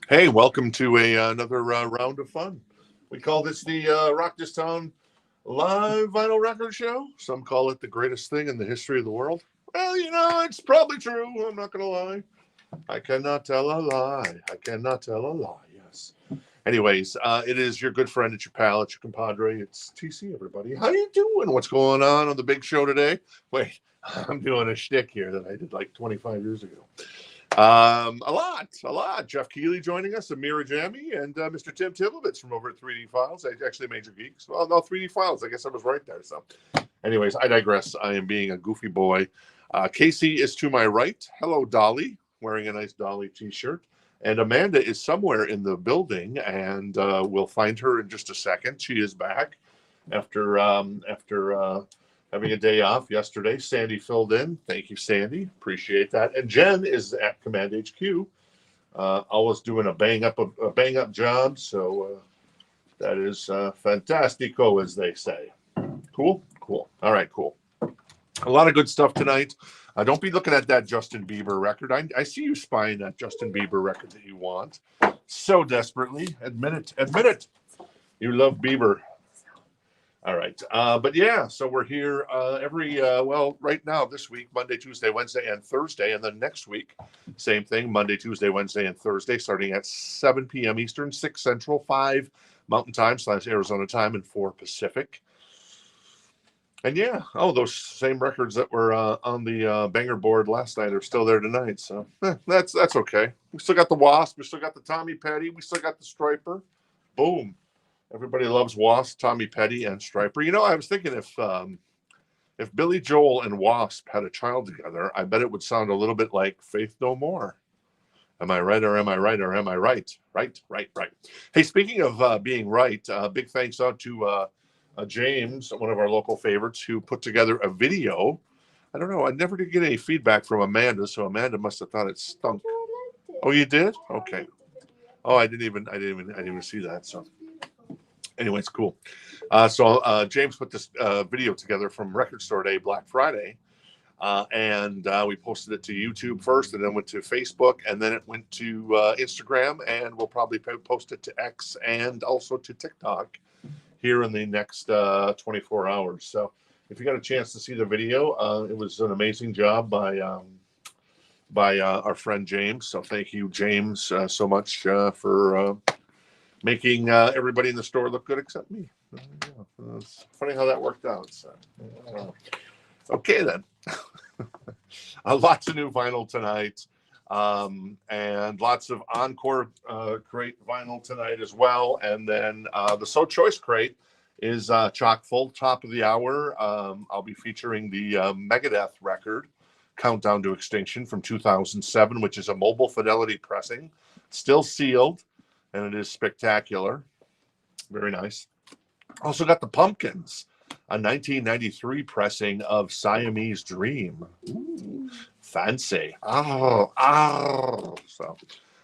Hey, welcome to another round of fun. We call this the Rock This Town live vinyl record show. Some call it the greatest thing in the history of the world. Well, it's probably true. I'm not going to lie. I cannot tell a lie. I cannot tell a lie. Yes. Anyways, it is your good friend, it's your pal, it's your compadre. It's TC, everybody. How you doing? What's going on the big show today? Wait, I'm doing a shtick here that I did like 25 years ago. A lot. Jeff Keeley joining us, Amira Jami, and Mr. Tim Tibovitz from over at 3D Files. Actually, Major Geeks. Well, no, 3D Files. I guess I was right there. So, anyways, I digress. I am being a goofy boy. Casey is to my right. Hello, Dolly, wearing a nice Dolly t-shirt. And Amanda is somewhere in the building, and we'll find her in just a second. She is back after having a day off yesterday. Sandy filled in. Thank you, Sandy. Appreciate that. And Jen is at Command HQ, always doing a bang up job. So that is fantastico, as they say. Cool. All right, cool. A lot of good stuff tonight. Don't be looking at that Justin Bieber record. I see you spying that Justin Bieber record that you want so desperately. Admit it. You love Bieber. All right. But yeah, so we're here right now this week, Monday, Tuesday, Wednesday, and Thursday. And then next week, same thing, Monday, Tuesday, Wednesday, and Thursday, starting at 7 p.m. Eastern, 6 Central, 5 Mountain Time / Arizona time, and 4 Pacific. And yeah, those same records that were on the banger board last night are still there tonight. So that's okay. We still got the Wasp. We still got the Tommy Petty. We still got the Striper. Boom. Everybody loves Wasp, Tommy Petty, and Striper. I was thinking if Billy Joel and Wasp had a child together, I bet it would sound a little bit like Faith No More. Am I right or am I right or am I right? Right. Hey, speaking of being right, big thanks out to James, one of our local favorites, who put together a video. I don't know. I never did get any feedback from Amanda, so Amanda must have thought it stunk. Oh, you did? Okay. Oh, I didn't even see that. So, anyways, cool. So James put this video together from Record Store Day, Black Friday, and we posted it to YouTube first, and then went to Facebook, and then it went to Instagram, and we'll probably post it to X and also to TikTok here in the next 24 hours. So if you got a chance to see the video, it was an amazing job by our friend James. So thank you, James, so much for making everybody in the store look good except me. It's funny how that worked out. So, okay, then. Lots of new vinyl tonight. And lots of encore crate vinyl tonight as well. And then the So Choice crate is chock full, top of the hour. I'll be featuring the Megadeth record, Countdown to Extinction from 2007, which is a mobile fidelity pressing, still sealed, and it is spectacular. Very nice. Also got the Pumpkins, a 1993 pressing of Siamese Dream. Ooh, fancy. So,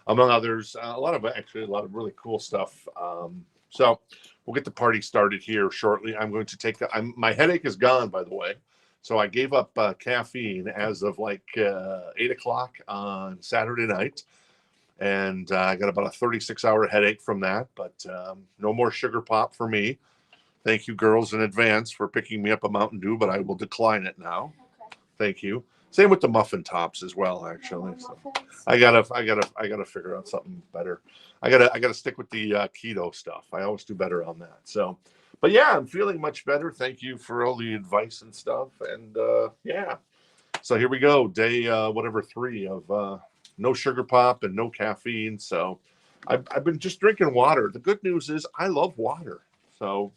among others, a lot of really cool stuff. So we'll get the party started here shortly. I'm going to take my headache is gone, by the way. So I gave up caffeine as of like 8 o'clock on Saturday night. And I got about a 36-hour headache from that. But no more sugar pop for me. Thank you, girls, in advance for picking me up a Mountain Dew, but I will decline it now. Okay. Thank you. Same with the muffin tops as well, actually. So I gotta figure out something better. I gotta stick with the keto stuff. I always do better on that. So, but yeah, I'm feeling much better. Thank you for all the advice and stuff. And yeah, so here we go, day 3 of no sugar pop and no caffeine. So I've been just drinking water. The good news is I love water. So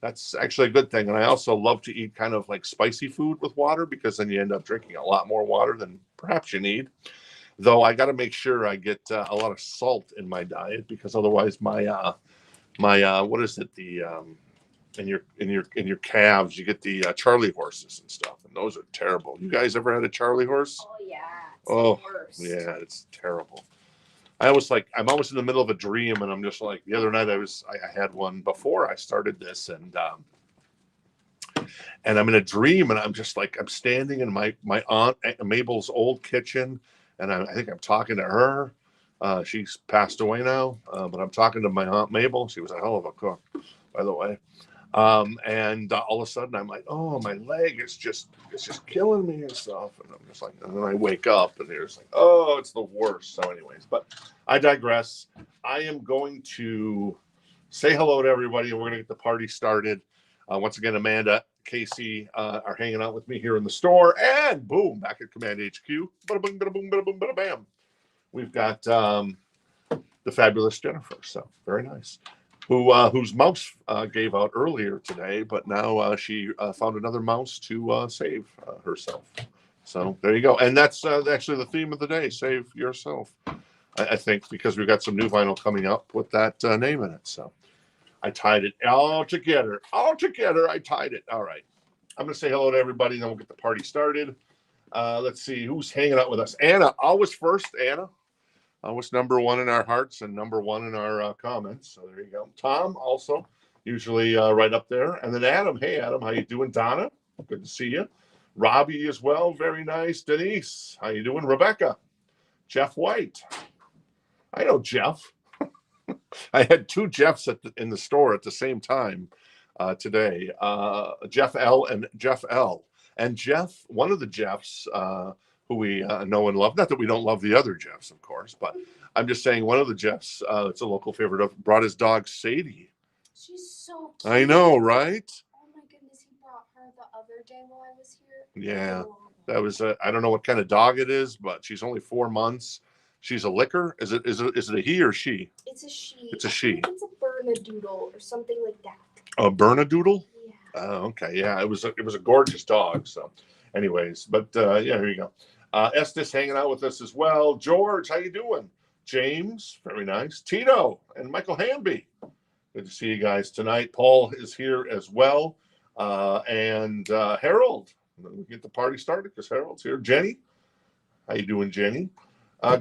that's actually a good thing. And I also love to eat kind of like spicy food with water, because then you end up drinking a lot more water than perhaps you need. Though I got to make sure I get a lot of salt in my diet, because otherwise my what is it, the in your calves you get the Charlie horses and stuff, and those are terrible. You guys ever had a Charlie horse? Oh yeah. Oh yeah, it's terrible. I'm always in the middle of a dream, and I'm just like, the other night I had one before I started this, and I'm in a dream, and I'm just like, I'm standing in my aunt Mabel's old kitchen, and I think I'm talking to her. She's passed away now, but I'm talking to my Aunt Mabel. She was a hell of a cook, by the way. And all of a sudden I'm like, oh, my leg is it's just killing me and stuff. And I'm just like, and then I wake up and there's like, oh, it's the worst. So anyways, but I digress. I am going to say hello to everybody and we're going to get the party started. Once again, Amanda, Casey are hanging out with me here in the store, and boom, back at Command HQ. Bada boom, bada boom, bada boom, bada bam. We've got the fabulous Jennifer. So very nice. Whose mouse gave out earlier today, but now she found another mouse to save herself. So there you go. And that's actually the theme of the day: save yourself. I think because we've got some new vinyl coming up with that name in it. So I tied it all together. All together, I tied it. All right. I'm gonna say hello to everybody, then we'll get the party started. Let's see who's hanging out with us. Anna, always first. Anna. Always number one in our hearts and number one in our comments. So there you go. Tom also usually right up there. And then Adam. Hey, Adam, how you doing? Donna, good to see you. Robbie as well. Very nice. Denise, how you doing? Rebecca. Jeff White. I know Jeff. I had two Jeffs in the store at the same time today. Jeff L. and Jeff L. And Jeff, one of the Jeffs, who we know and love. Not that we don't love the other Jeffs, of course, but I'm just saying one of the Jeffs, it's a local favorite of, brought his dog Sadie. She's so cute. I know, right? Oh my goodness, he brought her the other day while I was here. Yeah, that was I don't know what kind of dog it is, but she's only 4 months. She's a licker. Is it a he or she? It's a she. It's a she. It's a Bernedoodle or something like that. A Bernedoodle? Yeah. Oh, okay. Yeah, it was a gorgeous dog. So, anyways, but yeah, here you go. Estes hanging out with us as well. George, how you doing? James, very nice. Tito and Michael Hamby. Good to see you guys tonight. Paul is here as well. And Harold. We get the party started because Harold's here. Jenny, how you doing, Jenny?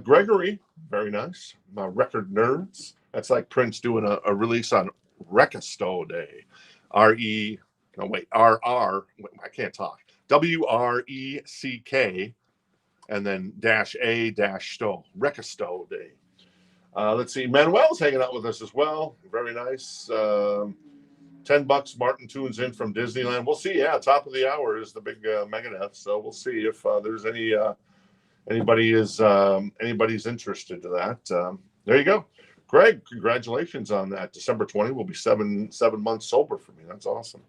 Gregory, very nice. My record nerds. That's like Prince doing a release on Recasto Day. I can't talk. WRECK and then -A-Sto. Recasto Day. Let's see. Manuel's hanging out with us as well. Very nice. $10. Martin tunes in from Disneyland. We'll see. Yeah, top of the hour is the big Megadeth. So we'll see if there's anybody's interested to that. There you go. Greg, congratulations on that. December 20 will be seven months sober for me. That's awesome.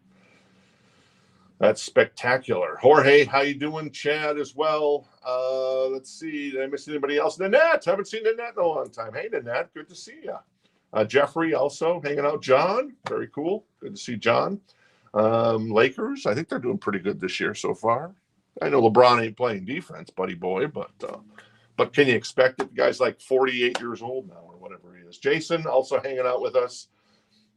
That's spectacular. Jorge, how you doing? Chad as well. Let's see. Did I miss anybody else? Nanette. Haven't seen Nanette in a long time. Hey, Nanette. Good to see you. Jeffrey also hanging out. John. Very cool. Good to see John. Lakers. I think they're doing pretty good this year so far. I know LeBron ain't playing defense, buddy boy, but can you expect it? The guy's like 48 years old now or whatever he is. Jason also hanging out with us.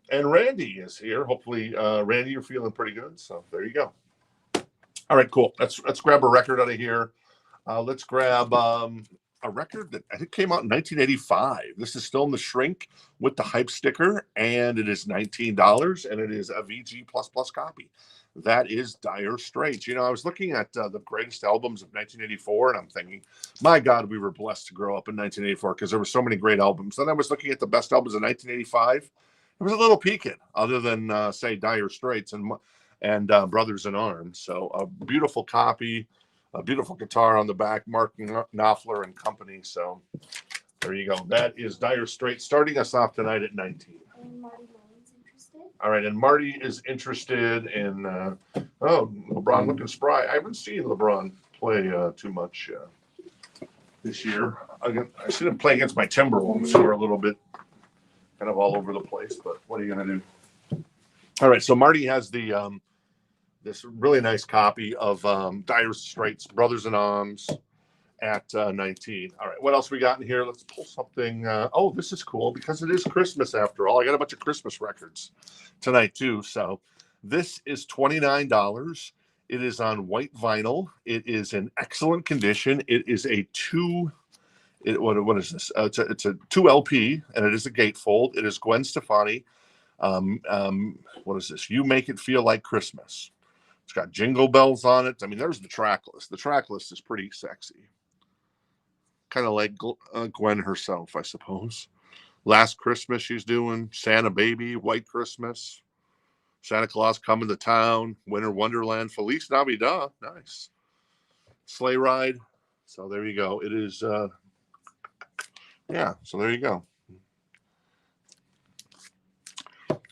And Randy is here. Hopefully, Randy, you're feeling pretty good. So there you go. All right, cool. Let's grab a record out of here. Let's grab a record that I think came out in 1985. This is still in the shrink with the hype sticker, and it is $19, and it is a VG++ copy. That is Dire Straits. You know, I was looking at the greatest albums of 1984, and I'm thinking, my God, we were blessed to grow up in 1984 because there were so many great albums. Then I was looking at the best albums of 1985. It was a little peaked, other than say Dire Straits and Brothers in Arms. So a beautiful copy, a beautiful guitar on the back, Mark Knopfler and company. So there you go. That is Dire Straits starting us off tonight at 19. All right, and Marty is interested in LeBron looking spry. I haven't seen LeBron play too much this year. I seen him play against my Timberwolves, who are a little bit kind of all over the place. But what are you going to do? All right, so Marty has the this really nice copy of Dire Straits, Brothers in Arms, at 19. All right, what else we got in here? Let's pull something. Oh, this is cool because it is Christmas after all. I got a bunch of Christmas records tonight too. So this is $29. It is on white vinyl. It is in excellent condition. It is a what is this? It's a 2 LP, and it is a gatefold. It is Gwen Stefani. What is this? You Make It Feel Like Christmas. It's got jingle bells on it. I mean, there's the track list. The track list is pretty sexy. kind of like Gwen herself, I suppose. Last Christmas she's doing Santa Baby, White Christmas, Santa Claus Coming to Town, Winter Wonderland, Feliz Navidad, nice, Sleigh Ride. So there you go. It is, yeah. So there you go.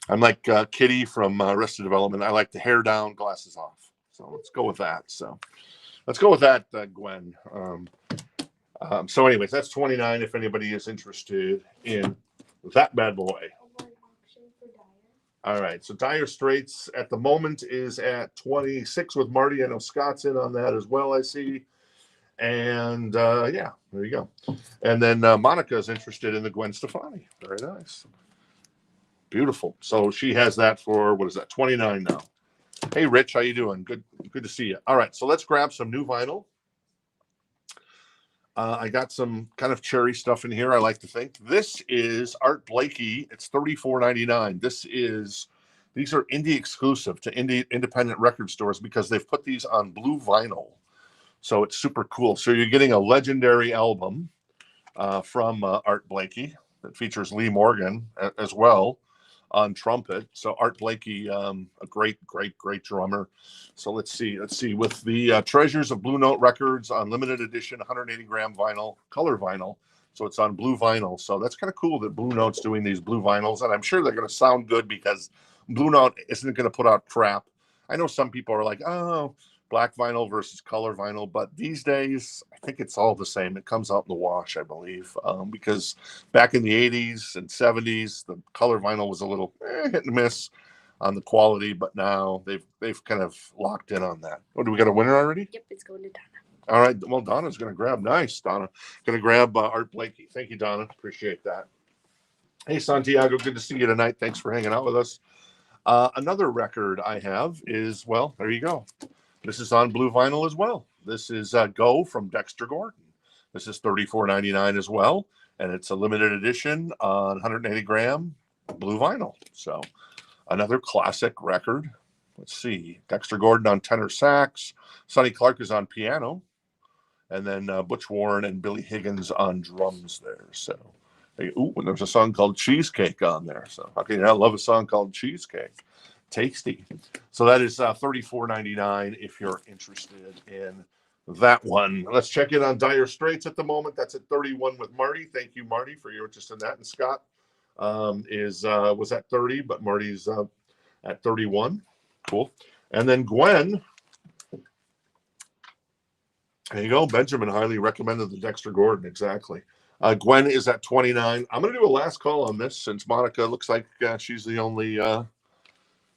I'm like Kitty from Arrested Development. I like the hair down, glasses off. So let's go with that. So let's go with that, Gwen. So anyways, that's 29 if anybody is interested in that bad boy. All right, so Dire Straits at the moment is at 26 with Marty. I know Scott's in on that as well, I see. And yeah, there you go. And then Monica is interested in the Gwen Stefani. Very nice. Beautiful. So she has that for, what is that, 29 now. Hey, Rich, how you doing? Good to see you. All right, so let's grab some new vinyl. I got some kind of cherry stuff in here, I like to think. This is Art Blakey. It's $34.99. These are indie exclusive to independent record stores because they've put these on blue vinyl. So it's super cool. So you're getting a legendary album from Art Blakey that features Lee Morgan as well on trumpet. So Art Blakey, a great drummer. So let's see with the Treasures of Blue Note Records on limited edition 180-gram vinyl, color vinyl. So it's on blue vinyl. So that's kind of cool that Blue Note's doing these blue vinyls, and I'm sure they're going to sound good because Blue Note isn't going to put out crap. I know some people are like, oh, black vinyl versus color vinyl, but these days I think it's all the same. It comes out in the wash, I believe, because back in the 80s and 70s the color vinyl was a little hit and miss on the quality, but now they've kind of locked in on that. Oh, do we got a winner already? Yep, it's going to Donna. All right, well, Donna's going to grab. Nice, Donna. Going to grab Art Blakey. Thank you, Donna. Appreciate that. Hey, Santiago, good to see you tonight. Thanks for hanging out with us. Another record I have is, well, there you go. This is on blue vinyl as well. This is Go from Dexter Gordon. This is $34.99 as well, and it's a limited edition on 180-gram blue vinyl. So another classic record. Let's see. Dexter Gordon on tenor sax. Sonny Clark is on piano. And then Butch Warren and Billy Higgins on drums there. So, ooh, and there's a song called Cheesecake on there. So how can you not love a song called Cheesecake? Tasty. So that is $34.99 if you're interested in that one. Let's check in on Dire Straits at the moment. That's at 31 with Marty. Thank you, Marty, for your interest in that. And Scott was at 30, but Marty's at 31. Cool. And then Gwen. There you go. Benjamin highly recommended the Dexter Gordon. Exactly. Gwen is at 29. I'm going to do a last call on this since Monica looks like she's the only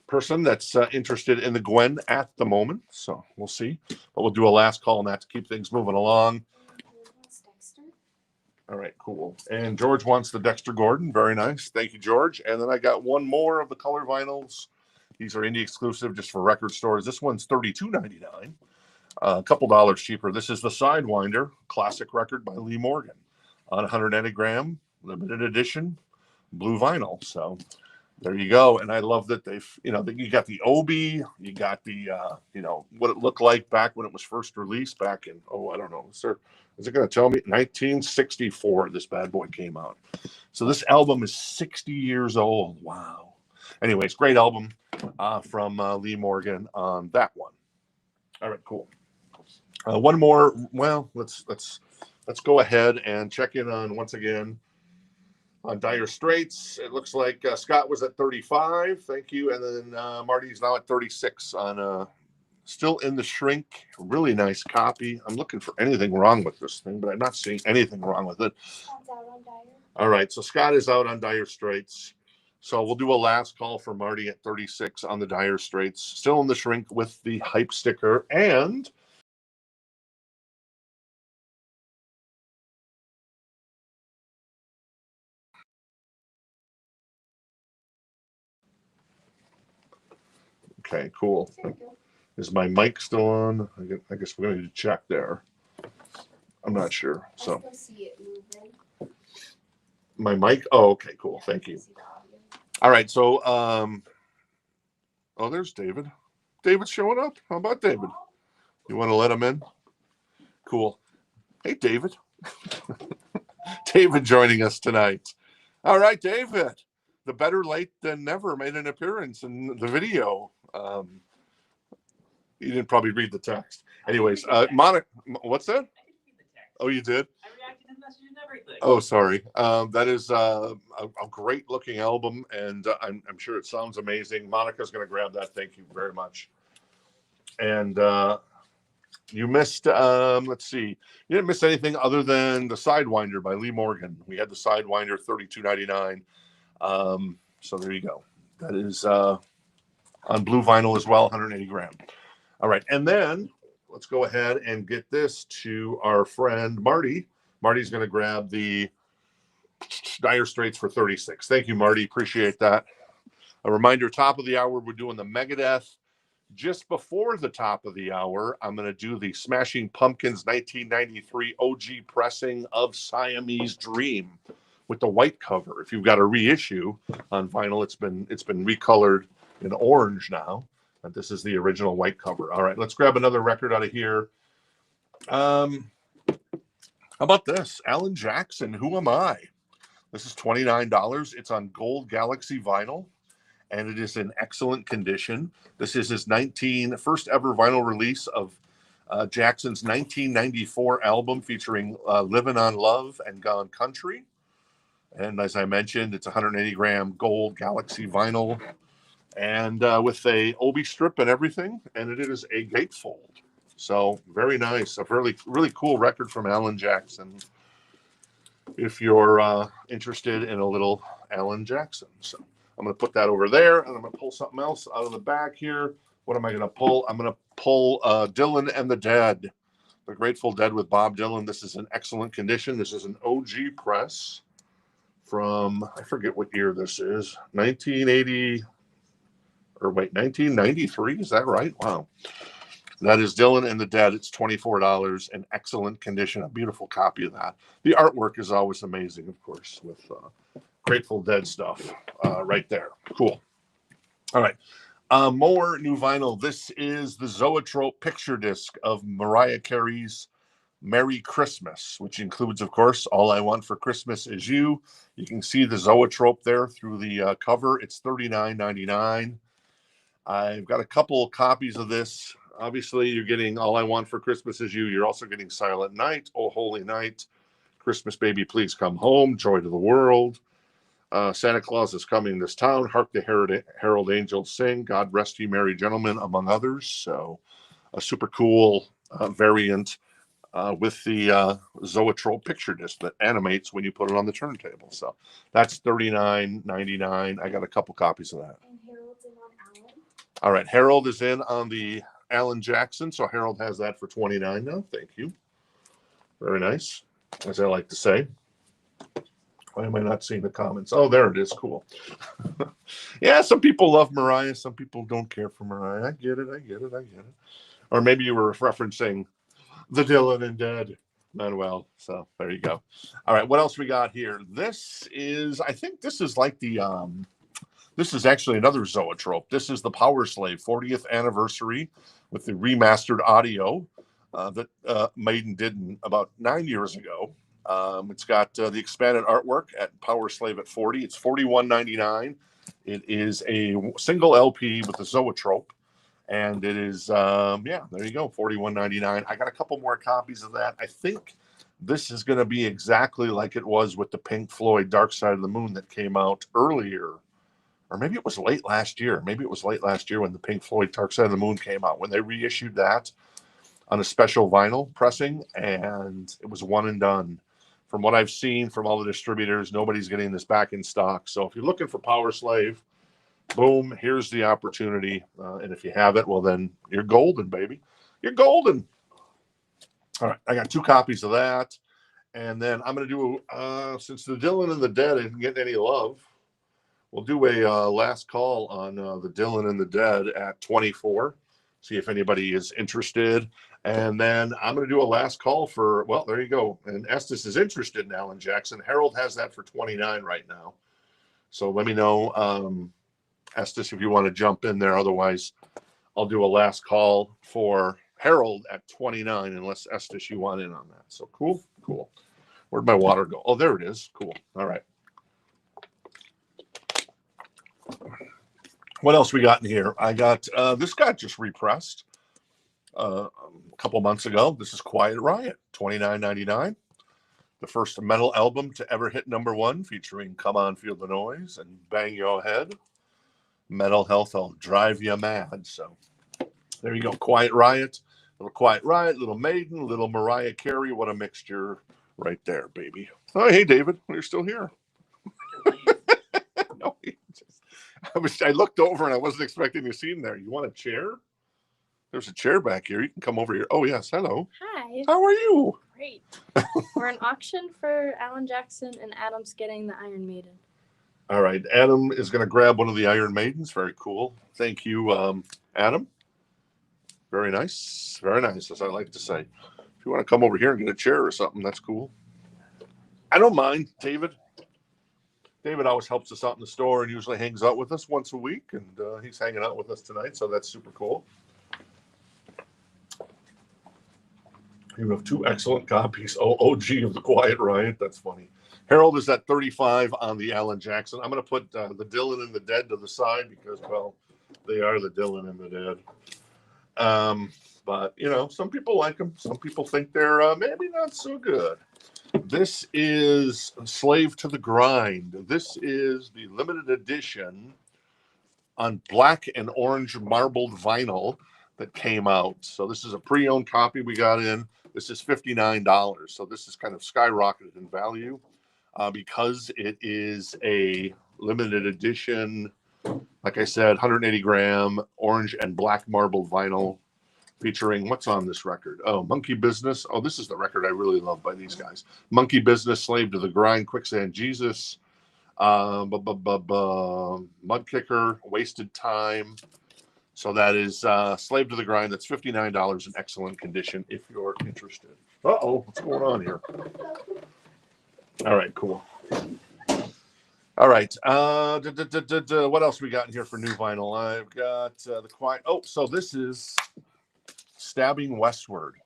person that's interested in the Gwen at the moment. So we'll see. But we'll do a last call on that to keep things moving along. All right, cool. And George wants the Dexter Gordon. Very nice. Thank you, George. And then I got one more of the color vinyls. These are indie exclusive just for record stores. This one's $32.99. A couple dollars cheaper. This is the Sidewinder, classic record by Lee Morgan on 180-gram, limited edition, blue vinyl. So there you go. And I love that you got the Obi, you got the, what it looked like back when it was first released back in, I don't know, sir. Is it going to tell me? 1964, this bad boy came out. So this album is 60 years old. Wow. Anyways, great album from Lee Morgan on that one. All right, cool. One more. Well, let's go ahead and check in on once again on Dire Straits. It looks like Scott was at 35. Thank you, and then Marty's now at 36 on still in the shrink. Really nice copy. I'm looking for anything wrong with this thing, but I'm not seeing anything wrong with it. All right, so Scott is out on Dire Straits. So we'll do a last call for Marty at 36 on the Dire Straits. Still in the shrink with the hype sticker and. Okay, cool. Is my mic still on? I guess we're going to need to check there. I'm not sure. So my mic. Oh, okay, cool. Thank you. All right. So, there's David. David's showing up. How about David? You want to let him in? Cool. Hey, David. David joining us tonight. All right, David. The better late than never made an appearance in the video. You didn't probably read the text. Anyways, Monica, what's that? Oh, you did? I reacted to the message and everything. Oh, sorry. That is a great looking album, and I'm sure it sounds amazing. Monica's going to grab that. Thank you very much. And you missed, let's see, you didn't miss anything other than the Sidewinder by Lee Morgan. We had the Sidewinder, $32.99. So there you go. That is on blue vinyl as well, 180 gram. All right, and then let's go ahead and get this to our friend Marty. Marty's going to grab the Dire Straits for 36. Thank you, Marty. Appreciate that. A reminder, top of the hour, we're doing the Megadeth. Just before the top of the hour, I'm going to do the Smashing Pumpkins 1993 OG pressing of Siamese Dream with the white cover. If you've got a reissue on vinyl, it's been recolored in orange now. And this is the original white cover. All right, let's grab another record out of here. How about this? Alan Jackson, Who Am I? This is $29. It's on Gold Galaxy vinyl, and it is in excellent condition. This is his first ever vinyl release of Jackson's 1994 album featuring Livin' on Love and Gone Country. And as I mentioned, it's 180 gram Gold Galaxy vinyl, and with a obi strip and everything, and it is a gatefold. So very nice, a really cool record from Alan Jackson. If you're interested in a little Alan Jackson, so I'm going to put that over there, and I'm going to pull something else out of the back here. What am I going to pull? I'm going to pull Dylan and the Dead, the Grateful Dead with Bob Dylan. This is in excellent condition. This is an OG press from, I forget what year this is, 1993. Is that right? Wow. That is Dylan and the Dead. It's $24 in excellent condition. A beautiful copy of that. The artwork is always amazing, of course, with Grateful Dead stuff right there. Cool. All right. More new vinyl. This is the Zoetrope picture disc of Mariah Carey's Merry Christmas, which includes, of course, All I Want for Christmas Is You. You can see the Zoetrope there through the cover. It's $39.99. I've got a couple copies of this. Obviously, you're getting All I Want for Christmas Is You. You're also getting Silent Night, Oh Holy Night, Christmas Baby Please Come Home, Joy to the World, Santa Claus is Coming to This Town, Hark the Herald Angels Sing, God Rest You Merry Gentlemen, among others. So a super cool variant with the Zoetrope picture disc that animates when you put it on the turntable. So that's $39.99. I got a couple copies of that. And Harold's in on Alan. All right, Harold is in on the Alan Jackson, so Harold has that for $29 now. Thank you. Very nice, as I like to say. Why am I not seeing the comments? Oh, there it is. Cool. Yeah, some people love Mariah. Some people don't care for Mariah. I get it. Or maybe you were referencing the Dylan and Dead Manuel. So there you go. All right, what else we got here? This is, I think this is like the, this is actually another Zoetrope. This is the Power Slave 40th anniversary with the remastered audio that Maiden did about 9 years ago. It's got the expanded artwork at Power Slave at 40. It's $41.99. It is a single LP with the Zoetrope. And it is, yeah, there you go, $41.99. I got a couple more copies of that. I think this is going to be exactly like it was with the Pink Floyd Dark Side of the Moon that came out earlier. Or maybe it was late last year. Maybe it was late last year when the Pink Floyd Dark Side of the Moon came out, when they reissued that on a special vinyl pressing, and it was one and done. From what I've seen from all the distributors, nobody's getting this back in stock. So if you're looking for Power Slave, boom, here's the opportunity. And if you have it, well, then you're golden, baby. You're golden. All right, I got 2 copies of that. And then I'm going to do, since the Dylan and the Dead isn't getting any love, we'll do a last call on the Dylan and the Dead at 24. See if anybody is interested. And then I'm going to do a last call for, well, there you go. And Estes is interested in Alan Jackson. Harold has that for 29 right now. So let me know, Estes, if you want to jump in there. Otherwise, I'll do a last call for Harold at 29, unless Estes, you want in on that. So cool. Where'd my water go? Oh, there it is. Cool. All right. What else we got in here? I got this got just repressed a couple months ago. This is Quiet Riot, $29.99. The first metal album to ever hit #1, featuring Come On Feel the Noise and Bang Your Head. Mental health will drive you mad. So there you go. Quiet Riot. Little Quiet Riot, Little Maiden, Little Mariah Carey. What a mixture right there, baby. Oh, hey, David. You're still here. No, I looked over and I wasn't expecting to see him there. You want a chair? There's a chair back here. You can come over here. Oh, yes. Hello. Hi. How are you? Great. We're an auction for Alan Jackson, and Adam's getting the Iron Maiden. All right. Adam is going to grab one of the Iron Maidens. Very cool. Thank you, Adam. Very nice. Very nice, as I like to say. If you want to come over here and get a chair or something, that's cool. I don't mind, David. David always helps us out in the store and usually hangs out with us once a week, and he's hanging out with us tonight, so that's super cool. You have 2 excellent copies. OG of the Quiet Riot. That's funny. Harold is at 35 on the Alan Jackson. I'm going to put the Dylan and the Dead to the side because, well, they are the Dylan and the Dead. But, you know, some people like them. Some people think they're maybe not so good. This is Slave to the Grind. This is the limited edition on black and orange marbled vinyl that came out. So this is a pre-owned copy we got in. This is $59. So this is kind of skyrocketed in value because it is a limited edition, like I said, 180 gram orange and black marbled vinyl featuring what's on this record? Oh, Monkey Business. Oh, this is the record I really love by these guys. Monkey Business, Slave to the Grind, Quicksand Jesus, Mud Kicker, Wasted Time. So that is Slave to the Grind. That's $59 in excellent condition if you're interested. Uh-oh, what's going on here? All right, cool. All right. What else we got in here for new vinyl? I've got the Quiet. Oh, so this is Stabbing Westward.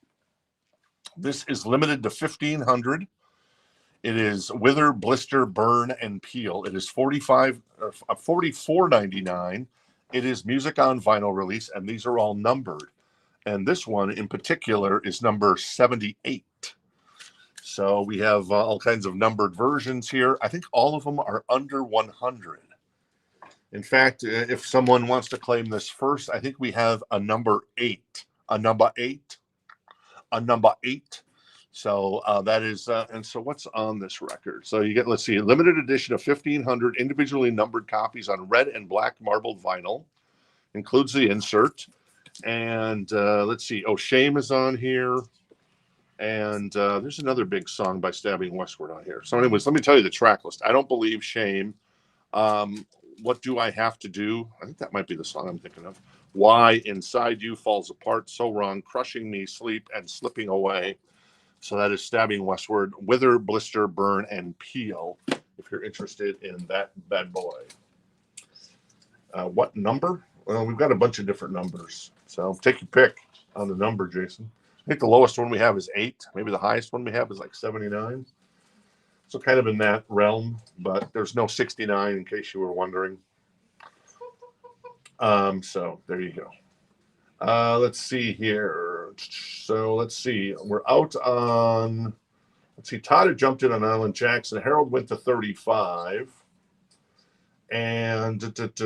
This is limited to 1,500. It is Wither, Blister, Burn, and Peel. It is $44.99. It is music on vinyl release, and these are all numbered. And this one in particular is number 78. So we have all kinds of numbered versions here. I think all of them are under 100. In fact, if someone wants to claim this first, I think we have a number 8. A number 8. A number 8. So that is, and so what's on this record? So you get, let's see, a limited edition of 1,500 individually numbered copies on red and black marbled vinyl. Includes the insert. And let's see, Oh Shame is on here. And there's another big song by Stabbing Westward on here. So anyways, let me tell you the track list. I Don't Believe, Shame. What Do I Have to Do? I think that might be the song I'm thinking of. Why Inside You, Falls Apart, So Wrong, Crushing Me, Sleep, and Slipping Away. So that is Stabbing Westward, Wither, Blister, Burn, and Peel, if you're interested in that bad boy. What number? Well, we've got a bunch of different numbers. So take your pick on the number, Jason. I think the lowest one we have is 8. Maybe the highest one we have is like 79. So kind of in that realm, but there's no 69 in case you were wondering. So there you go. Let's see here. So let's see. We're out on, let's see, Todd had jumped in on Alan Jackson. Harold went to 35. And I think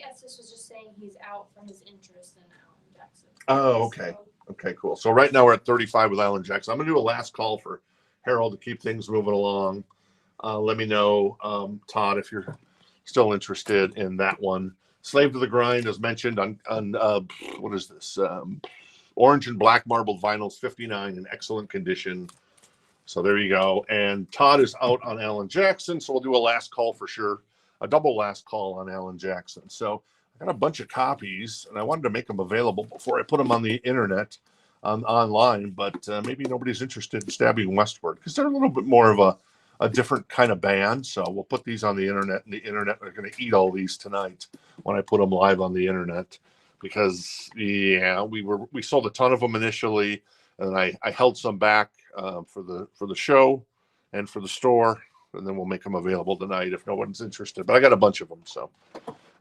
Estes was just saying he's out from his interest in Alan Jackson. oh, okay. Okay, cool. So right now we're at 35 with Alan Jackson. I'm going to do a last call for Harold to keep things moving along. Let me know, Todd, if you're still interested in that one. Slave to the Grind, as mentioned, on what is this? Orange and black marbled vinyls, 59 in excellent condition. So there you go. And Todd is out on Alan Jackson, so we'll do a last call for sure. A double last call on Alan Jackson. So I got a bunch of copies, and I wanted to make them available before I put them on the internet, online. But maybe nobody's interested in Stabbing Westward because they're a little bit more of a different kind of band. So we'll put these on the internet, and the internet are going to eat all these tonight when I put them live on the internet. Because yeah, we sold a ton of them initially. And I held some back for the show and for the store, and then we'll make them available tonight if no one's interested. But I got a bunch of them, so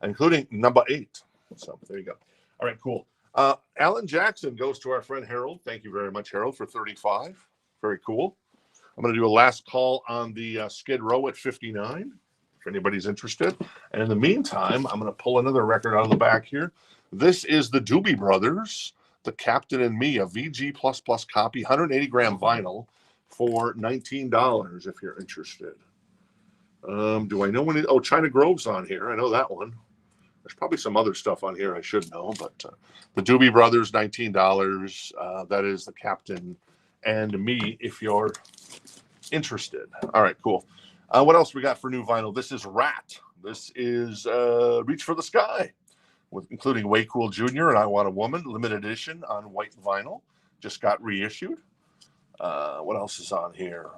including number 8. So there you go. All right, cool. Alan Jackson goes to our friend Harold. Thank you very much, Harold, for 35. Very cool. I'm going to do a last call on the Skid Row at 59, if anybody's interested. And in the meantime, I'm going to pull another record out of the back here. This is the Doobie Brothers, The Captain and Me, a VG++ copy, 180-gram vinyl for $19 if you're interested. Do I know when oh, China Grove's on here. I know that one. There's probably some other stuff on here I should know, but the Doobie Brothers, $19. That is The Captain and Me if you're interested. All right, cool. What else we got for new vinyl? This is Rat. This is Reach for the Sky, including Way Cool Jr. and I Want a Woman, limited edition on white vinyl. Just got reissued. What else is on here?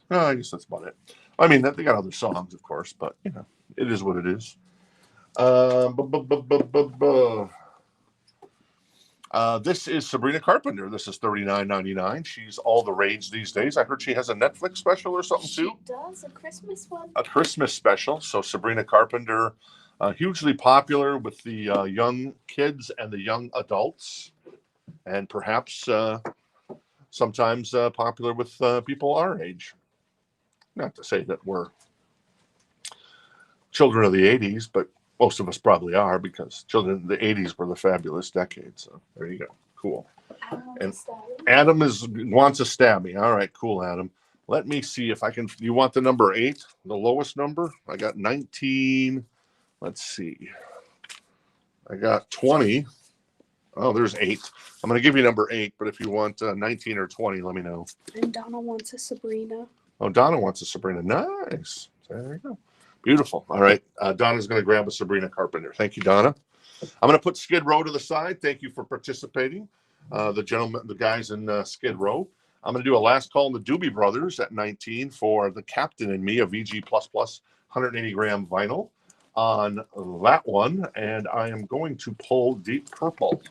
I guess that's about it. I mean, they got other songs, of course, but you know, it is what it is. This is Sabrina Carpenter. This is $39.99. She's all the rage these days. I heard she has a Netflix special or something too. She does, a Christmas one. A Christmas special. So Sabrina Carpenter, hugely popular with the young kids and the young adults, and perhaps sometimes popular with people our age. Not to say that we're children of the 80s, but most of us probably are, because children of the 80s were the fabulous decade. So there you go. Cool. And Adam wants a stabby. All right, cool, Adam. Let me see if I can. You want the number 8, the lowest number? I got 19. Let's see. I got 20. Oh, there's 8. I'm going to give you number 8, but if you want 19 or 20, let me know. And Donna wants a Sabrina. Oh, Donna wants a Sabrina. Nice. There you go. Beautiful. All right. Donna's going to grab a Sabrina Carpenter. Thank you, Donna. I'm going to put Skid Row to the side. Thank you for participating. The guys in Skid Row. I'm going to do a last call on the Doobie Brothers at 19 for The Captain and Me, a VG++ 180-gram vinyl on that one. And I am going to pull Deep Purple.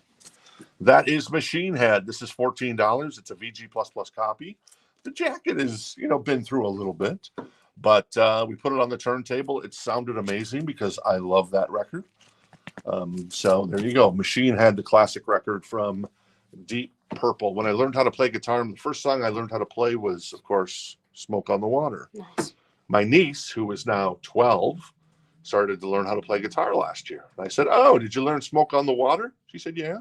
That is Machine Head. This is $14. It's a VG++ copy. The jacket is, been through a little bit, but we put it on the turntable. It sounded amazing because I love that record. So there you go. Machine Head, the classic record from Deep Purple. When I learned how to play guitar, the first song I learned how to play was, of course, Smoke on the Water. Nice. My niece, who is now 12, started to learn how to play guitar last year. And I said, "Oh, did you learn Smoke on the Water?" She said, "Yeah."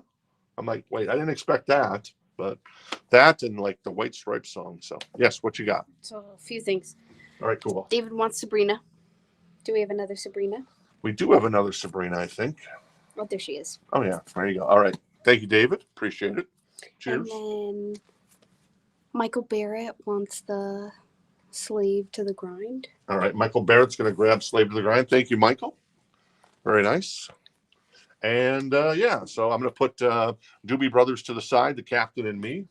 I'm like, "Wait, I didn't expect that." But that and like the White Stripes song. So yes, what you got? So a few things. All right, cool. David wants Sabrina. Do we have another Sabrina? We do have another Sabrina, I think. Oh, there she is. Oh yeah, there you go. All right, thank you, David. Appreciate it. Cheers. And then Michael Barrett wants the Slave to the Grind. All right, Michael Barrett's going to grab Slave to the Grind. Thank you, Michael. Very nice. And so I'm going to put Doobie Brothers to the side, The Captain and Me.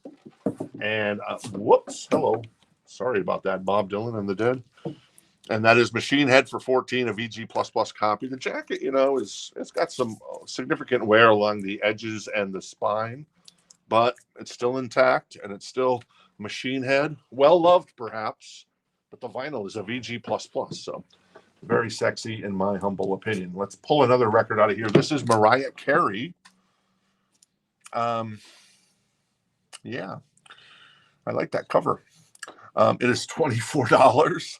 And whoops, hello. Sorry about that, Bob Dylan and the Dead. And that is Machine Head for 14, a VG++ copy. The jacket, it's got some significant wear along the edges and the spine, but it's still intact and it's still Machine Head. Well loved, perhaps, but the vinyl is a VG++. So very sexy in my humble opinion. Let's pull another record out of here. This is Mariah Carey. Yeah, I like that cover. It is $24,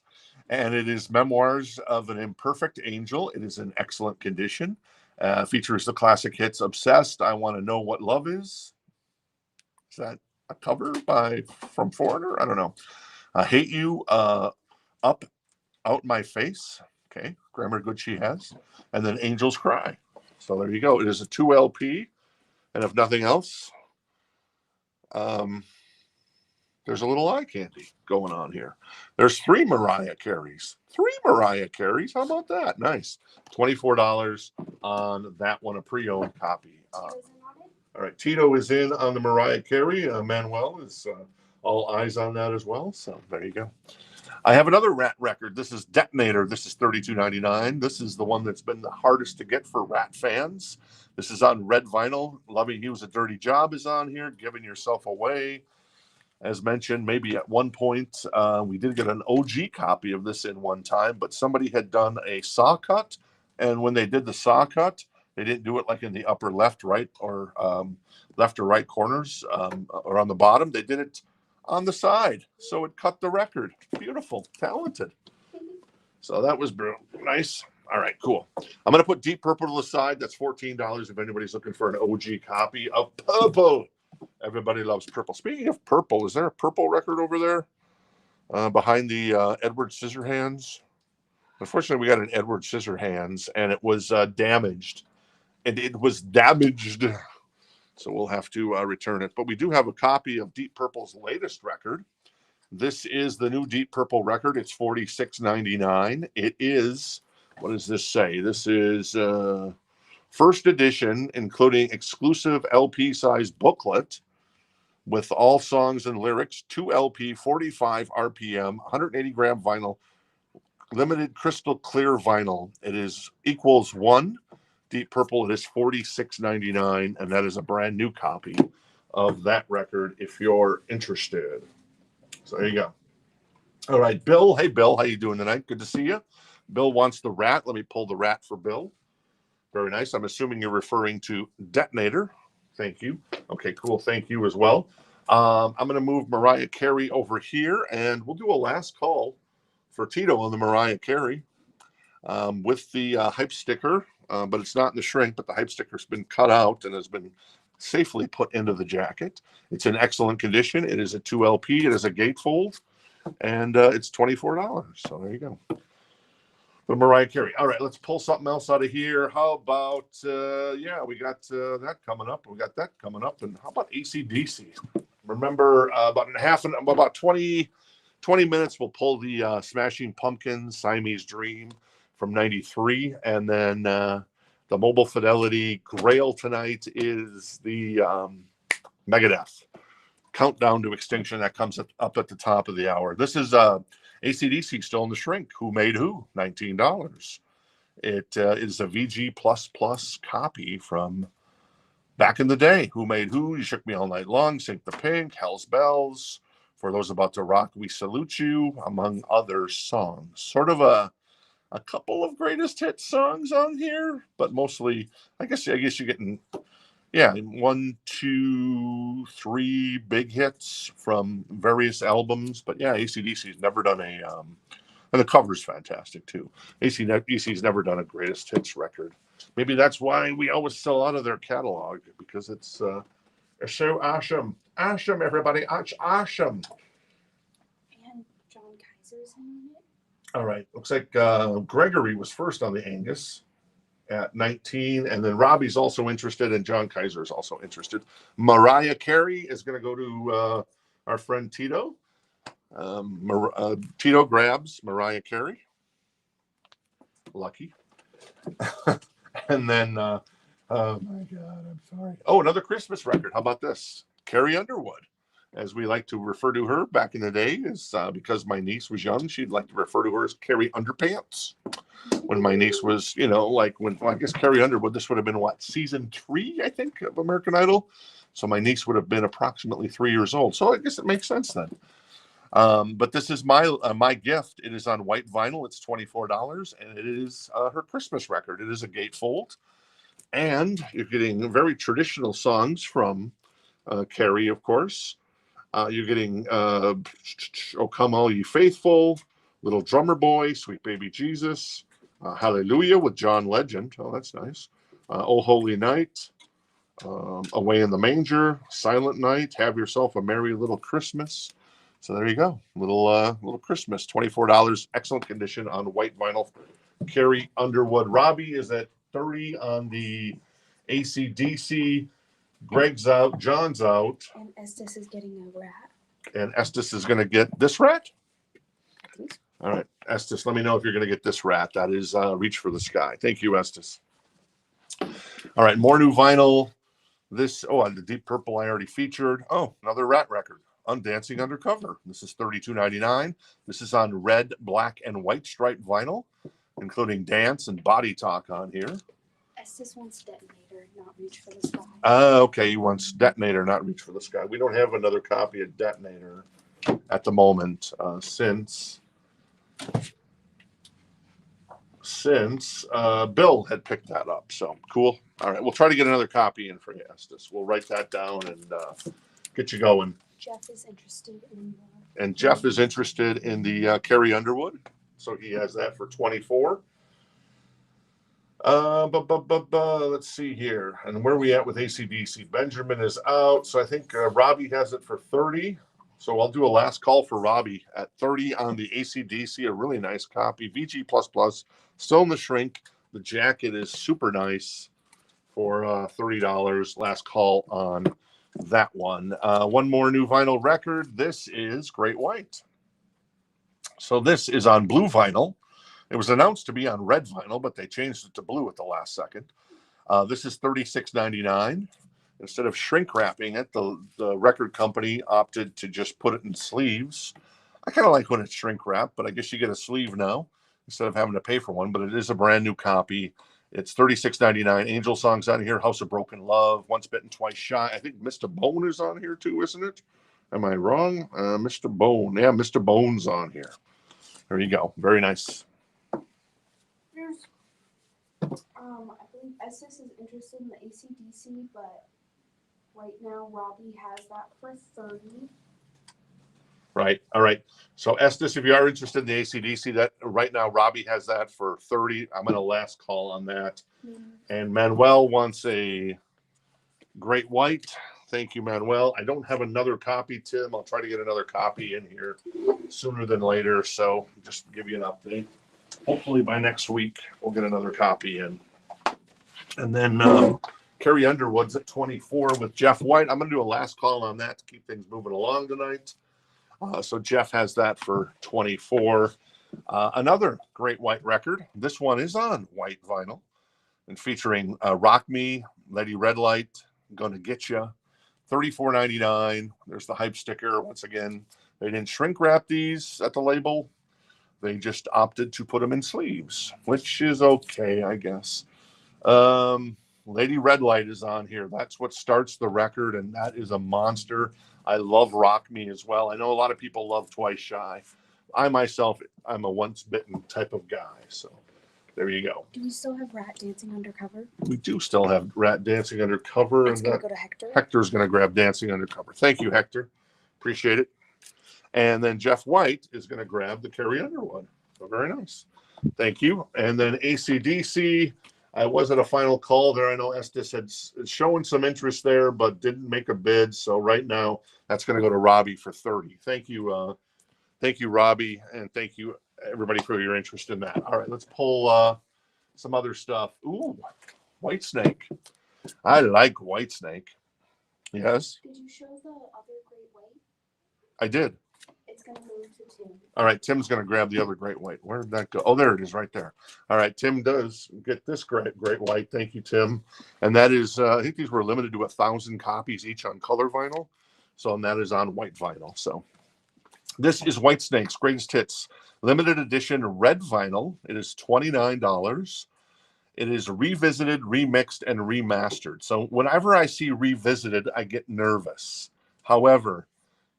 and it is Memoirs of an Imperfect Angel. It is in excellent condition. Features the classic hits Obsessed, I Want to Know What Love Is. Is that a cover from Foreigner? I don't know. Hate You, Up, Out My Face. Okay, grammar good she has. And then Angels Cry. So there you go. It is a 2 LP. And if nothing else, there's a little eye candy going on here. There's 3 Mariah Careys. 3 Mariah Careys. How about that? Nice. $24 on that one, a pre-owned copy. All right, Tito is in on the Mariah Carey. Manuel is all eyes on that as well. So there you go. I have another Rat record. This is Detonator. This is $32.99. This is the one that's been the hardest to get for Rat fans. This is on red vinyl. Loving You is a Dirty Job is on here. Giving Yourself Away. As mentioned, maybe at one point, we did get an OG copy of this in one time, but somebody had done a saw cut. And when they did the saw cut, they didn't do it like in the upper left, right, or left or right corners or on the bottom. They did it on the side. So it cut the record. Beautiful, talented. So that was nice. All right, cool. I'm going to put Deep Purple to the side. That's $14 if anybody's looking for an OG copy of Purple. Everybody loves Purple. Speaking of Purple, is there a Purple record over there behind the Edward Scissorhands? Unfortunately, we got an Edward Scissorhands, and it was damaged. So we'll have to return it. But we do have a copy of Deep Purple's latest record. This is the new Deep Purple record. It's $46.99. It is, what does this say? This is first edition, including exclusive LP-size booklet with all songs and lyrics, 2 LP, 45 RPM, 180-gram vinyl, limited crystal clear vinyl. It is equals 1. Deep Purple, it is $46.99, and that is a brand new copy of that record if you're interested. So there you go. All right, Bill. Hey, Bill, how you doing tonight? Good to see you. Bill wants the Rat. Let me pull the Rat for Bill. Very nice. I'm assuming you're referring to Detonator. Thank you. Okay, cool. Thank you as well. I'm going to move Mariah Carey over here, and we'll do a last call for Tito on the Mariah Carey with the hype sticker. But it's not in the shrink, but the hype sticker's been cut out and has been safely put into the jacket. It's in excellent condition. It is a 2 LP. It is a gatefold, and it's $24. So there you go. The Mariah Carey. All right, let's pull something else out of here. How about, we got that coming up. We got that coming up. And how about AC/DC? Remember, about 20 minutes, we'll pull the Smashing Pumpkins, Siamese Dream from 93, and then the Mobile Fidelity Grail tonight is the Megadeth Countdown to Extinction that comes up at the top of the hour. This is AC/DC still in the shrink. Who Made Who? $19. It is a VG++ copy from back in the day. Who Made Who? You Shook Me All Night Long, Sink the Pink, Hell's Bells, For Those About to Rock, We Salute You, among other songs. Sort of a couple of greatest hit songs on here, but mostly, I guess you're getting, 1, 2, 3 big hits from various albums. But yeah, AC/DC's never done and the cover's fantastic too. AC/DC's never done a greatest hits record. Maybe that's why we always sell out of their catalog, because it's so awesome. Awesome, everybody. Awesome. And John Kaiser's in it. All right. Looks like Gregory was first on the Angus at 19. And then Robbie's also interested, and John Kaiser is also interested. Mariah Carey is going to go to our friend Tito. Tito grabs Mariah Carey. Lucky. And then, oh my God, I'm sorry. Oh, another Christmas record. How about this? Carrie Underwood, as we like to refer to her back in the day, is because my niece was young, she'd like to refer to her as Carrie Underpants. When my niece was, I guess Carrie Underwood, this would have been season 3, I think, of American Idol. So my niece would have been approximately 3 years old. So I guess it makes sense then. But this is my gift. It is on white vinyl. It's $24, and it is her Christmas record. It is a gatefold, and you're getting very traditional songs from Carrie, of course. You're getting "Oh Come All Ye Faithful," "Little Drummer Boy," "Sweet Baby Jesus," "Hallelujah" with John Legend. Oh, that's nice. "Oh Holy Night," "Away in the Manger," "Silent Night," "Have Yourself a Merry Little Christmas." So there you go, little Christmas, $24, excellent condition on white vinyl. Carrie Underwood. Robbie is at 30 on the AC/DC. Greg's out, John's out, And Estes is getting a rat. and Estes is going to get this rat. I think so. All right, Estes, let me know if you're going to get this rat. That is Reach for the Sky. Thank you, Estes. All right, more new vinyl. The Deep Purple I already featured. Oh, another rat record. on Dancing Undercover. This is $32.99. This is on red, black, and white striped vinyl, including Dance and Body Talk on here. Estes wants Detonator, not Reach for the Sky. Okay, he wants Detonator, not Reach for the Sky. We don't have another copy of Detonator at the moment since Bill had picked that up. So cool. All right, we'll try to get another copy in for you, Estes. We'll write that down and get you going. Jeff is interested in And Jeff is interested in the Carrie Underwood, so he has that for 24. Let's see here. And where are we at with AC/DC? Benjamin is out, so I think Robbie has it for 30. So I'll do a last call for Robbie at 30 on the AC/DC, a really nice copy. VG++, still in the shrink. The jacket is super nice for $30. Last call on that one. One more new vinyl record. This is Great White. So this is on blue vinyl. It was announced to be on red vinyl, but they changed it to blue at the last second. This is $36.99. Instead of shrink wrapping it, the record company opted to just put it in sleeves. I kind of like when it's shrink wrapped, but I guess you get a sleeve now instead of having to pay for one. But it is a brand new copy. It's $36.99. Angel Songs on here. House of Broken Love. Once Bitten, Twice Shy. I think Mr. Bone is on here too, isn't it? Am I wrong? Mr. Bone. Yeah, Mr. Bone's on here. There you go. Very nice. There's, I believe Estes is interested in the AC/DC, but right now Robbie has that for 30. Right. All right. So Estes, if you are interested in the AC/DC, that right now Robbie has that for 30. I'm going to last call on that. And Manuel wants a Great White. Thank you, Manuel. I don't have another copy, Tim. I'll try to get another copy in here sooner than later. So just to give you an update. Hopefully by next week we'll get another copy in. And then Carrie Underwood's at 24 with Jeff White. I'm going to do a last call on that to keep things moving along tonight. So Jeff has that for 24. Another Great White record. This one is on white vinyl and featuring Rock Me, Lady Red Light, Gonna Get Ya, $34.99. There's the hype sticker. Once again, they didn't shrink wrap these at the label. They just opted to put them in sleeves, which is okay, I guess. Lady Red Light is on here. That's what starts the record, and that is a monster. I love Rock Me as well. I know a lot of people love Twice Shy. I myself, I'm a once bitten type of guy. So there you go. Do we still have Rat Dancing Undercover? We do still have Rat Dancing Undercover. It's going to go to Hector. Hector's going to grab Dancing Undercover. Thank you, Hector. Appreciate it. And then Jeff White is going to grab the Carrie Underwood. So very nice. Thank you. And then AC/DC. I was at a final call there. I know Estes had shown some interest there, but didn't make a bid. So right now, that's going to go to Robbie for 30. Thank you, Robbie, and thank you everybody for your interest in that. All right, let's pull some other stuff. Ooh, Whitesnake. I like Whitesnake. Yes. Did you show the other Great White? I did. It's going to move to Tim. All right, Tim's going to grab the other Great White. Where did that go? Oh, there it is right there. All right, Tim does get this Great White. Thank you, Tim. And that is, I think these were limited to 1,000 copies each on color vinyl. So, and that is on white vinyl. So, this is Whitesnake's Greatest Hits. Limited edition red vinyl. It is $29. It is revisited, remixed, and remastered. So, whenever I see revisited, I get nervous. However,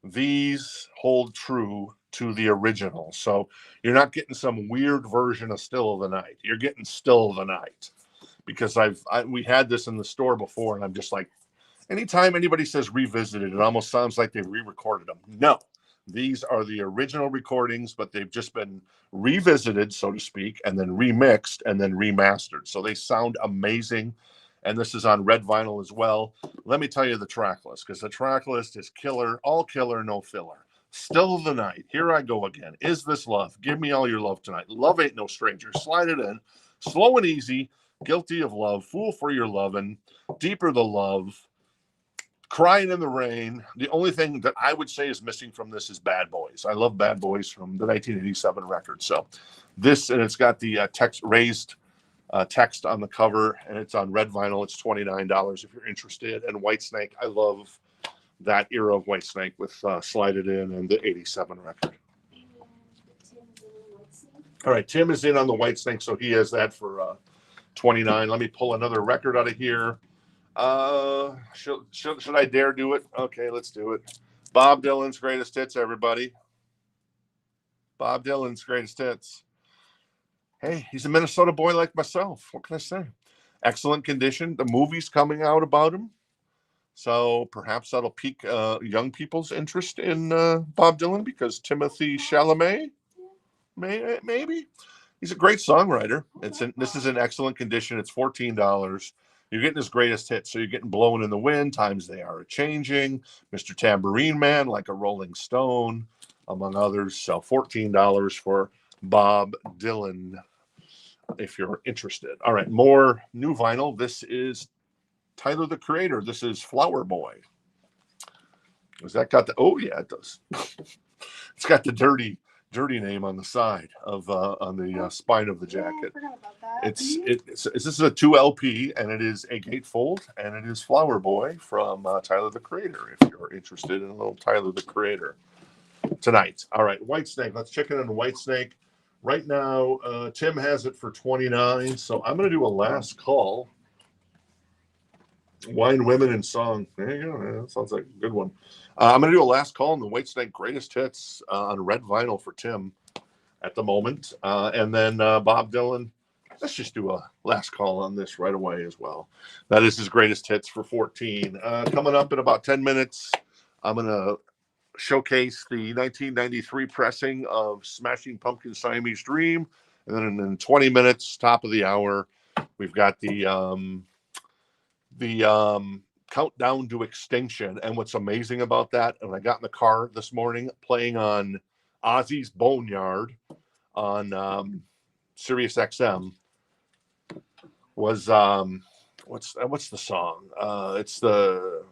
these hold true to the original. So you're not getting some weird version of Still of the Night. You're getting Still of the Night. Because we had this in the store before, and I'm just like, anytime anybody says revisited, it almost sounds like they re-recorded them. No, these are the original recordings, but they've just been revisited, so to speak, and then remixed and then remastered. So they sound amazing. And this is on red vinyl as well. Let me tell you the track list, because the track list is killer, all killer, no filler. Still of the Night, Here I Go Again, Is This Love, Give Me All Your Love Tonight, Love Ain't No Stranger, Slide It In, Slow and Easy, Guilty of Love, Fool for Your Lovin', Deeper the Love, Crying in the Rain. The only thing that I would say is missing from this is Bad Boys. I love Bad Boys from the 1987 record. So this, and it's got the raised text on the cover, and it's on red vinyl. It's $29 if you're interested. And Whitesnake, I love that era of Whitesnake with Slide It In and the 87 record. All right, Tim is in on the Whitesnake, so he has that for 29. Let me pull another record out of here. Should I dare do it? Okay, let's do it. Bob Dylan's Greatest Hits, everybody. Bob Dylan's Greatest Hits. Hey, he's a Minnesota boy like myself. What can I say? Excellent condition. The movie's coming out about him. So perhaps that'll pique young people's interest in Bob Dylan because Timothy Chalamet, maybe. He's a great songwriter. This is in excellent condition. It's $14. You're getting his greatest hits. So you're getting Blowing in the Wind, Times They Are Changing, Mr. Tambourine Man, Like a Rolling Stone, among others. So $14 for Bob Dylan, if you're interested. All right, more new vinyl. This is Tyler, the Creator. This is Flower Boy. Has that got the... Oh, yeah, it does. It's got the dirty name on the side of on the spine of the jacket. Yeah, I forgot about that. This is a 2 LP, and it is a gatefold, and it is Flower Boy from Tyler, the Creator, if you're interested in a little Tyler, the Creator tonight. All right, Whitesnake. Let's check in on Whitesnake. Right now, Tim has it for 29, so I'm going to do a last call. Wine, Women, and Song. There you go. That sounds like a good one. I'm going to do a last call on the Whitesnake Greatest Hits on red vinyl for Tim at the moment. And then Bob Dylan. Let's just do a last call on this right away as well. That is his Greatest Hits for 14. Coming up in about 10 minutes, I'm going to showcase the 1993 pressing of Smashing Pumpkins' Siamese Dream. And then in 20 minutes, top of the hour, we've got the Countdown to Extinction. And what's amazing about that, and I got in the car this morning playing on Ozzy's Boneyard on Sirius XM was what's the song? It's the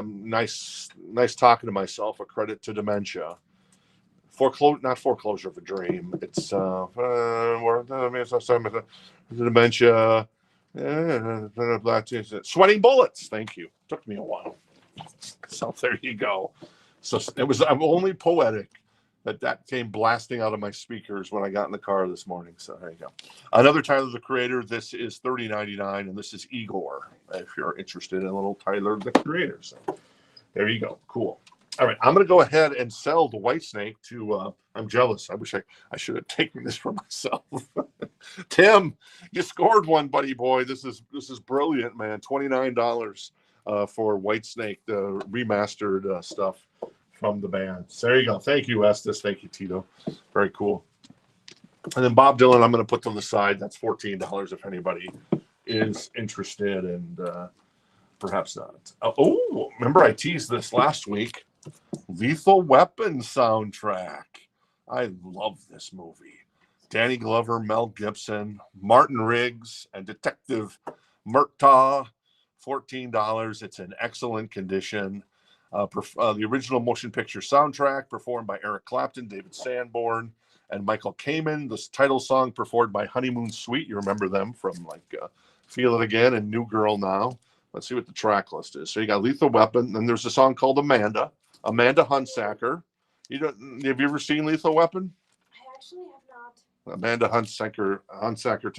nice talking to myself, a credit to dementia. Not Foreclosure of a Dream. It's dementia. Sweating Bullets. Thank you. Took me a while. So there you go. So I'm only poetic that came blasting out of my speakers when I got in the car this morning. So there you go. Another Tyler, the Creator. This is $30.99, and this is Igor, if you're interested in a little Tyler, the Creator. So there you go. Cool. All right, I'm going to go ahead and sell the Whitesnake to. I'm jealous. I wish I should have taken this for myself. Tim, you scored one, buddy boy. This is brilliant, man. $29 for Whitesnake, the remastered stuff from the band. So there you go. Thank you, Estes. Thank you, Tito. Very cool. And then Bob Dylan, I'm going to put to the side. That's $14 if anybody is interested, and perhaps not. Remember I teased this last week. Lethal Weapon soundtrack. I love this movie. Danny Glover, Mel Gibson, Martin Riggs, and Detective Murtaugh. $14. It's in excellent condition. The original motion picture soundtrack performed by Eric Clapton, David Sanborn, and Michael Kamen. The title song performed by Honeymoon Suite. You remember them from Feel It Again and New Girl Now. Let's see what the track list is. So you got Lethal Weapon. Then there's a song called Amanda Hunsaker. Have you ever seen Lethal Weapon? I actually have not. Amanda Hunsaker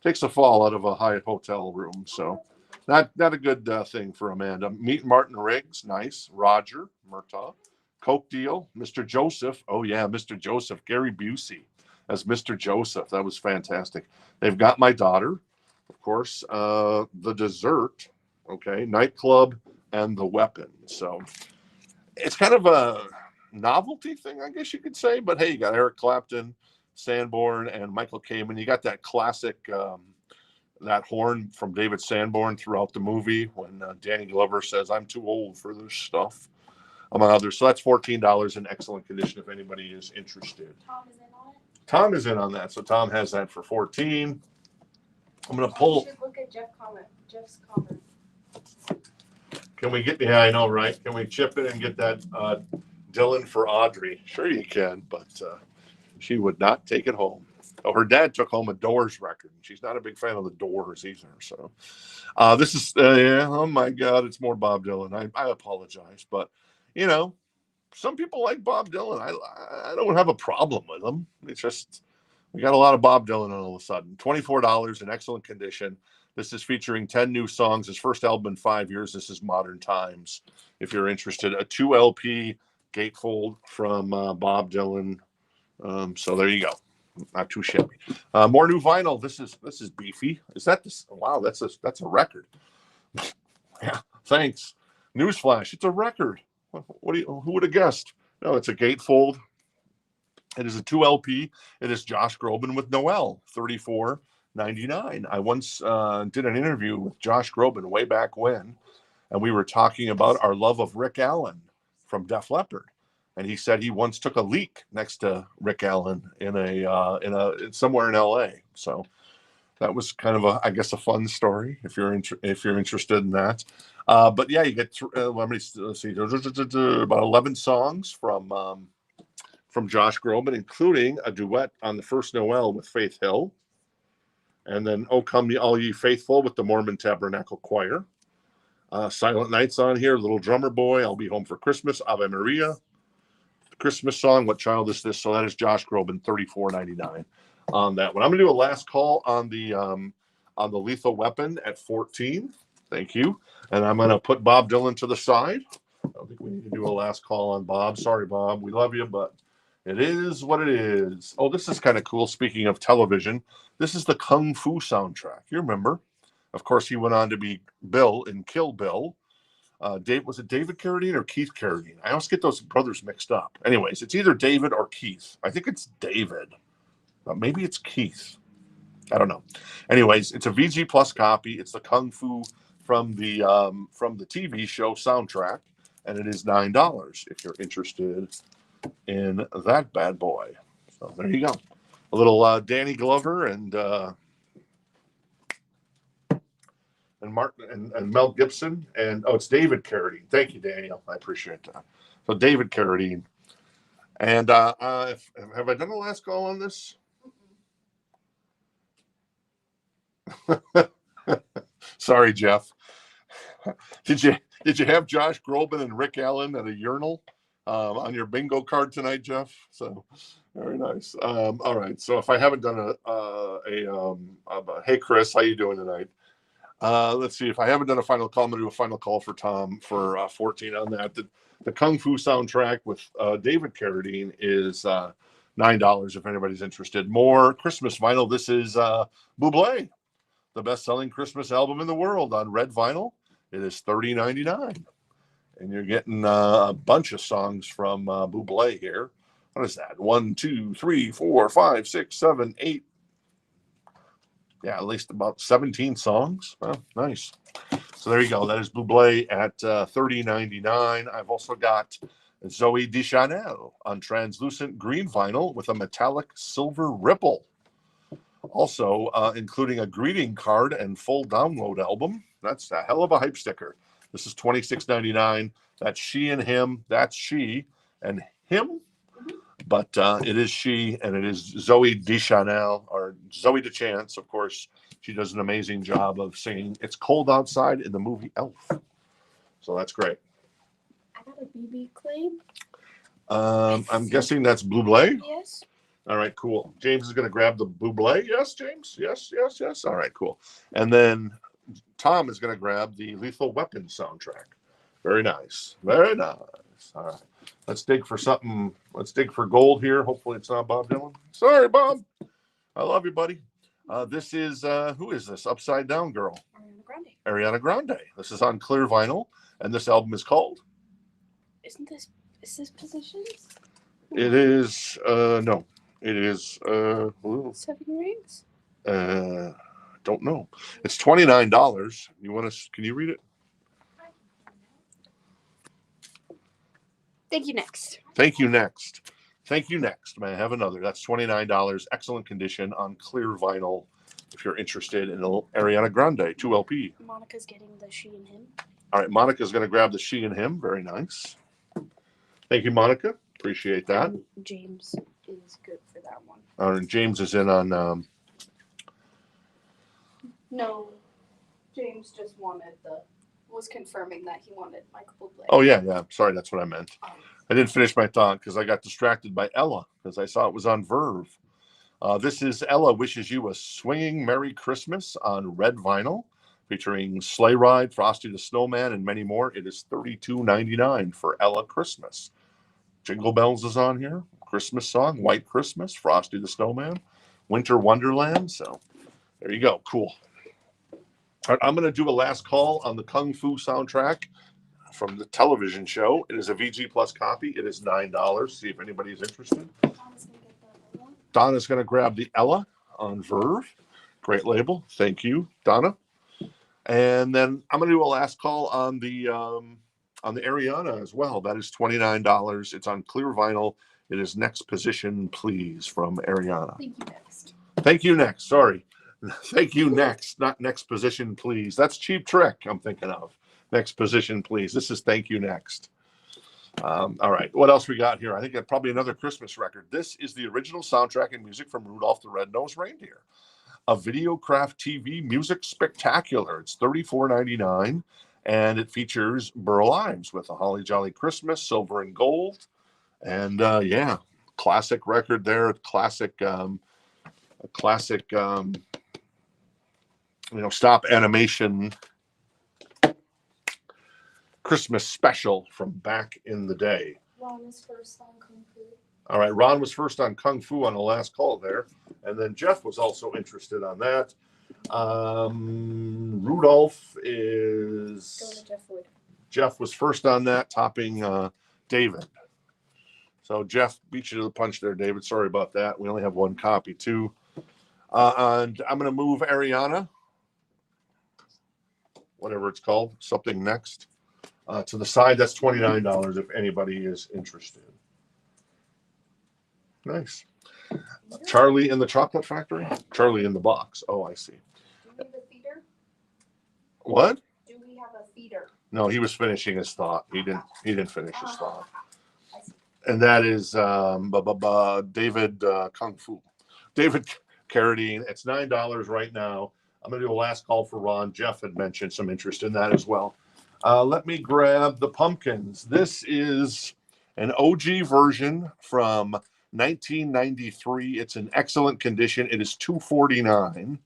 takes a fall out of a Hyatt hotel room. So not a good thing for Amanda. Meet Martin Riggs. Nice. Roger Murtaugh. Coke Deal. Mr. Joseph. Oh, yeah, Mr. Joseph. Gary Busey as Mr. Joseph. That was fantastic. They've Got My Daughter, of course. The Dessert. Okay. Nightclub and The Weapon. So it's kind of a novelty thing, I guess you could say. But hey, you got Eric Clapton, Sanborn, and Michael Kamen. You got that classic, that horn from David Sanborn throughout the movie when Danny Glover says, "I'm too old for this stuff," among others. So that's $14 in excellent condition if anybody is interested. Tom is in on it. Tom is in on that. So Tom has that for 14. I'm going to pull. You should look at Jeff's comment. Can we get? Yeah, I know, right? Can we chip in and get that Dylan for Audrey? Sure, you can, but she would not take it home. Oh, her dad took home a Doors record. She's not a big fan of the Doors either. So this is, yeah, oh my God, it's more Bob Dylan. I apologize. But, you know, some people like Bob Dylan. I don't have a problem with him. It's just, we got a lot of Bob Dylan all of a sudden. $24 in excellent condition. This is featuring 10 new songs. His first album in 5 years. This is Modern Times. If you're interested, a 2 LP gatefold from Bob Dylan. So there you go. Not too shabby. More new vinyl. This is beefy. Is that this? Wow, that's a record. Yeah, thanks. Newsflash, it's a record. Who would have guessed? No, it's a gatefold. It is a 2 LP. It is Josh Groban with Noel, $34.99. I once did an interview with Josh Groban way back when, and we were talking about our love of Rick Allen from Def Leppard. And he said he once took a leak next to Rick Allen in somewhere in LA. So that was kind of I guess a fun story if you're interested in that. But yeah, you get let's see, about 11 songs from Josh Groban, including a duet on the first Noel with Faith Hill, and then "Oh Come All Ye Faithful" with the Mormon Tabernacle Choir. Silent Night's on here. Little Drummer Boy, "I'll Be Home for Christmas," Ave Maria. Christmas song, "What Child Is This?" So that is Josh Groban, $34.99 on that one. I'm gonna do a last call on the Lethal Weapon at 14. Thank you. And I'm gonna put Bob Dylan to the side. I don't think we need to do a last call on Bob. Sorry, Bob. We love you, but it is what it is. Oh, this is kind of cool. Speaking of television, this is the Kung Fu soundtrack. You remember? Of course, he went on to be Bill in Kill Bill. Was it David Carradine or Keith Carradine? I always get those brothers mixed up. Anyways, it's either David or Keith. I think it's David. Maybe it's Keith. I don't know. Anyways, it's a VG Plus copy. It's the Kung Fu from the TV show soundtrack, and it is $9 if you're interested in that bad boy. So there you go. A little Danny Glover and Martin and Mel Gibson, and it's David Carradine. Thank you, Daniel. I appreciate that. So David Carradine. And have I done the last call on this? Sorry, Jeff. Did you have Josh Groban and Rick Allen at a urinal on your bingo card tonight, Jeff? So very nice. All right. So if I haven't done hey Chris, how you doing tonight? Let's see. If I haven't done a final call, I'm going to do a final call for Tom for 14 on that. The Kung Fu soundtrack with David Carradine is $9 if anybody's interested. More Christmas vinyl. This is Bublé, the best-selling Christmas album in the world on red vinyl. It is $30.99. And you're getting a bunch of songs from Bublé here. What is that? 1, 2, 3, 4, 5, 6, 7, 8. Yeah, at least about 17 songs. Well, nice. So there you go. That is Bublé at $30.99. I've also got Zoe Deschanel on translucent green vinyl with a metallic silver ripple. Also, including a greeting card and full download album. That's a hell of a hype sticker. This is $26.99. That's She and Him. That's She and Him. But it is she, and it is Zoe Deschanel, or Zoe DeChance, of course. She does an amazing job of singing "It's Cold Outside" in the movie Elf. So that's great. I got a BB claim. I'm guessing that's Bublé. Yes. All right, cool. James is going to grab the Bublé. Yes, James. Yes. All right, cool. And then Tom is going to grab the Lethal Weapon soundtrack. Very nice. Very nice. All right. Let's dig for something. Let's dig for gold here. Hopefully it's not Bob Dylan. Sorry, Bob. I love you, buddy. This is, who is this? Upside Down Girl. Ariana Grande. This is on clear vinyl, and this album is called? Is this Positions? It is, no. It is, 7 Rings? Don't know. It's $29. Can you read it? Thank you next. Thank you next. Thank you next. May I have another? That's $29. Excellent condition on clear vinyl. If you're interested in Ariana Grande, 2 LP. Monica's getting the She and Him. All right, Monica's going to grab the She and Him. Very nice. Thank you, Monica. Appreciate that. And James is good for that one. And James is in on. No, James just was confirming that he wanted Michael Bublé. Oh yeah. Sorry, that's what I meant. I didn't finish my thought because I got distracted by Ella because I saw it was on Verve. This is Ella wishes you a swinging Merry Christmas on red vinyl, featuring Sleigh Ride, Frosty the Snowman, and many more. It is $32.99 for Ella Christmas. Jingle Bells is on here. Christmas song, White Christmas, Frosty the Snowman, Winter Wonderland. So there you go. Cool. All right, I'm going to do a last call on the Kung Fu soundtrack from the television show. It is a VG Plus copy. It is $9. See if anybody is interested. Donna's going to grab the Ella on Verve. Great label. Thank you, Donna. And then I'm going to do a last call on the Ariana as well. That is $29. It's on clear vinyl. It is Next Position, Please from Ariana. Thank you next. Thank you next. Sorry. Thank you next, not Next Position, Please. That's Cheap Trick I'm thinking of. Next Position, Please. This is Thank You Next. All right. What else we got here? I think probably another Christmas record. This is the original soundtrack and music from Rudolph the Red-Nosed Reindeer. A Videocraft TV music spectacular. It's $34.99, and it features Burl Ives with A Holly Jolly Christmas, Silver and Gold, and classic record there. Classic, stop animation Christmas special from back in the day. Ron was first on Kung Fu. All right, Ron was first on Kung Fu on the last call there, and then Jeff was also interested on that. Rudolph is. Go to Jeff Wood. Jeff was first on that, topping David. So Jeff beat you to the punch there, David. Sorry about that. We only have one copy too. And I'm going to move Ariana, whatever it's called, something next, to the side. That's $29 if anybody is interested. Nice. Charlie in the Chocolate Factory? Charlie in the Box. Oh, I see. Do we have a feeder? What? Do we have a feeder? No, he was finishing his thought. He didn't finish his thought. I see. And that is David Kung Fu. David Carradine. It's $9 right now. I'm going to do a last call for Ron. Jeff had mentioned some interest in that as well. Let me grab the Pumpkins. This is an OG version from 1993. It's in excellent condition. It is $249.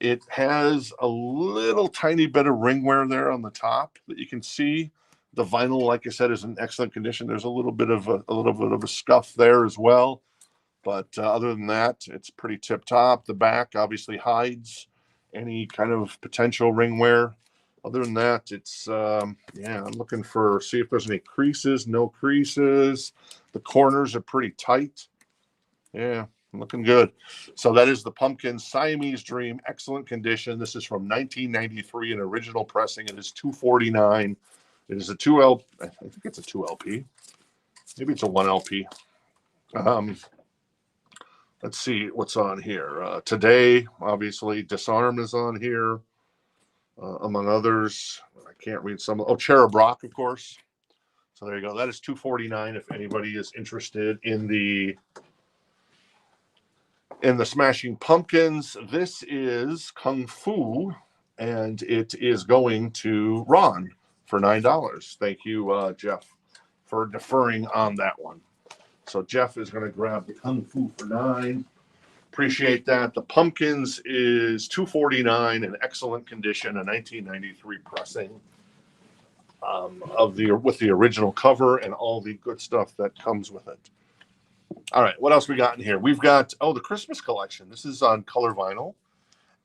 It has a little tiny bit of ring wear there on the top that you can see. The vinyl, like I said, is in excellent condition. There's a little bit of a scuff there as well, but other than that, it's pretty tip top. The back obviously hides any kind of potential ring wear. Other than that, it's I'm looking for see if there's any creases. No creases. The corners are pretty tight. Yeah, looking good. So that is the Pumpkin Siamese Dream, excellent condition. This is from 1993, an original pressing. It is $249. It is a 2L. I think it's a 2LP. Maybe it's a 1LP. Let's see what's on here. Today, obviously, Disarm is on here, among others. I can't read some. Oh, Cherub Rock, of course. So there you go. That is $249 if anybody is interested in the Smashing Pumpkins. This is Kung Fu, and it is going to Ron for $9. Thank you, Jeff, for deferring on that one. So Jeff is going to grab the Kung Fu for $9. Appreciate that. The Pumpkins is $249 in excellent condition, a 1993 pressing with the original cover and all the good stuff that comes with it. All right, what else we got in here? We've got the Christmas collection. This is on color vinyl,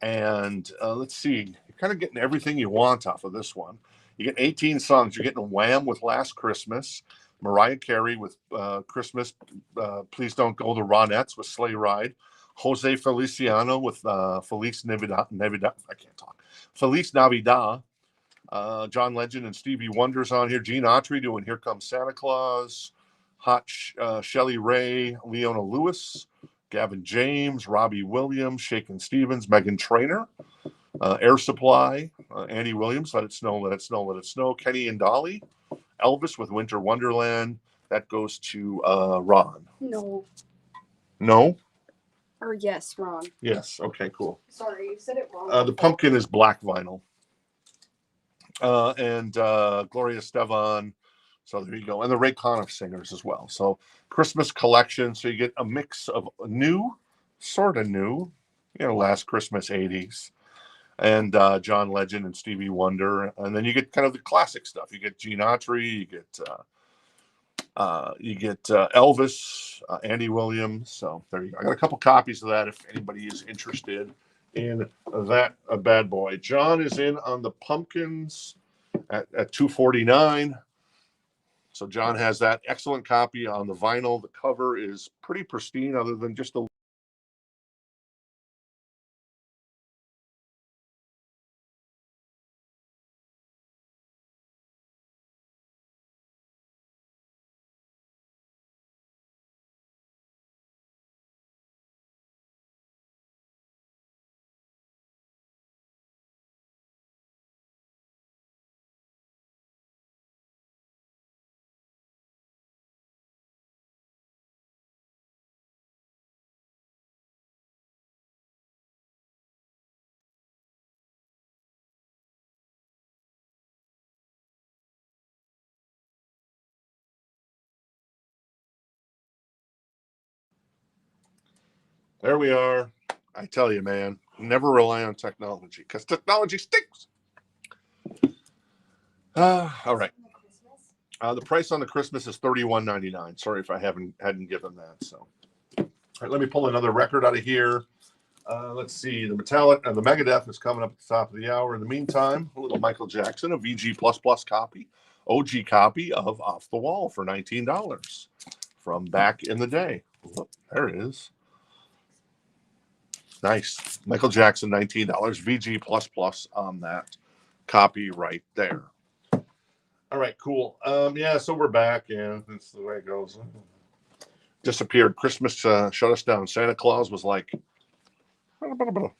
and let's see. You're kind of getting everything you want off of this one. You get 18 songs. You're getting Wham with Last Christmas, Mariah Carey with Christmas, Please Don't Go, the Ronettes with Sleigh Ride, Jose Feliciano with Feliz Navidad. I can't talk. Feliz Navidad. John Legend and Stevie Wonder's on here. Gene Autry doing Here Comes Santa Claus. Hot Shelly Ray, Leona Lewis, Gavin James, Robbie Williams, Shakin' Stevens, Megan Trainor, Air Supply, Andy Williams, Let It Snow, Let It Snow, Let It Snow, Kenny and Dolly, Elvis with Winter Wonderland. That goes to Ron. No. No? Or yes, wrong. Yes. Okay, cool. Sorry, you said it wrong. The pumpkin is black vinyl. And Gloria Estefan. So there you go. And the Ray Conniff singers as well. So Christmas collection. So you get a mix of new, sort of new, last Christmas 80s. And John Legend and Stevie Wonder. And then you get kind of the classic stuff. You get Gene Autry. You get Elvis, Andy Williams. So there you go. I got a couple copies of that if anybody is interested in that bad boy. John is in on the pumpkins at $249. So John has that excellent copy on the vinyl. The cover is pretty pristine, other than just a there we are. I tell you, man, never rely on technology because technology stinks. All right. The price on the Christmas is $31.99. Sorry if I hadn't given that. So, all right, let me pull another record out of here. Let's see. The Megadeth is coming up at the top of the hour. In the meantime, a little Michael Jackson, a VG++ copy, OG copy of Off the Wall for $19 from back in the day. Look, there it is. Nice. Michael Jackson, $19. VG++ on that copy right there. All right, cool. Yeah, so we're back. Yeah, that's the way it goes. Disappeared. Christmas shut us down. Santa Claus was like, oh,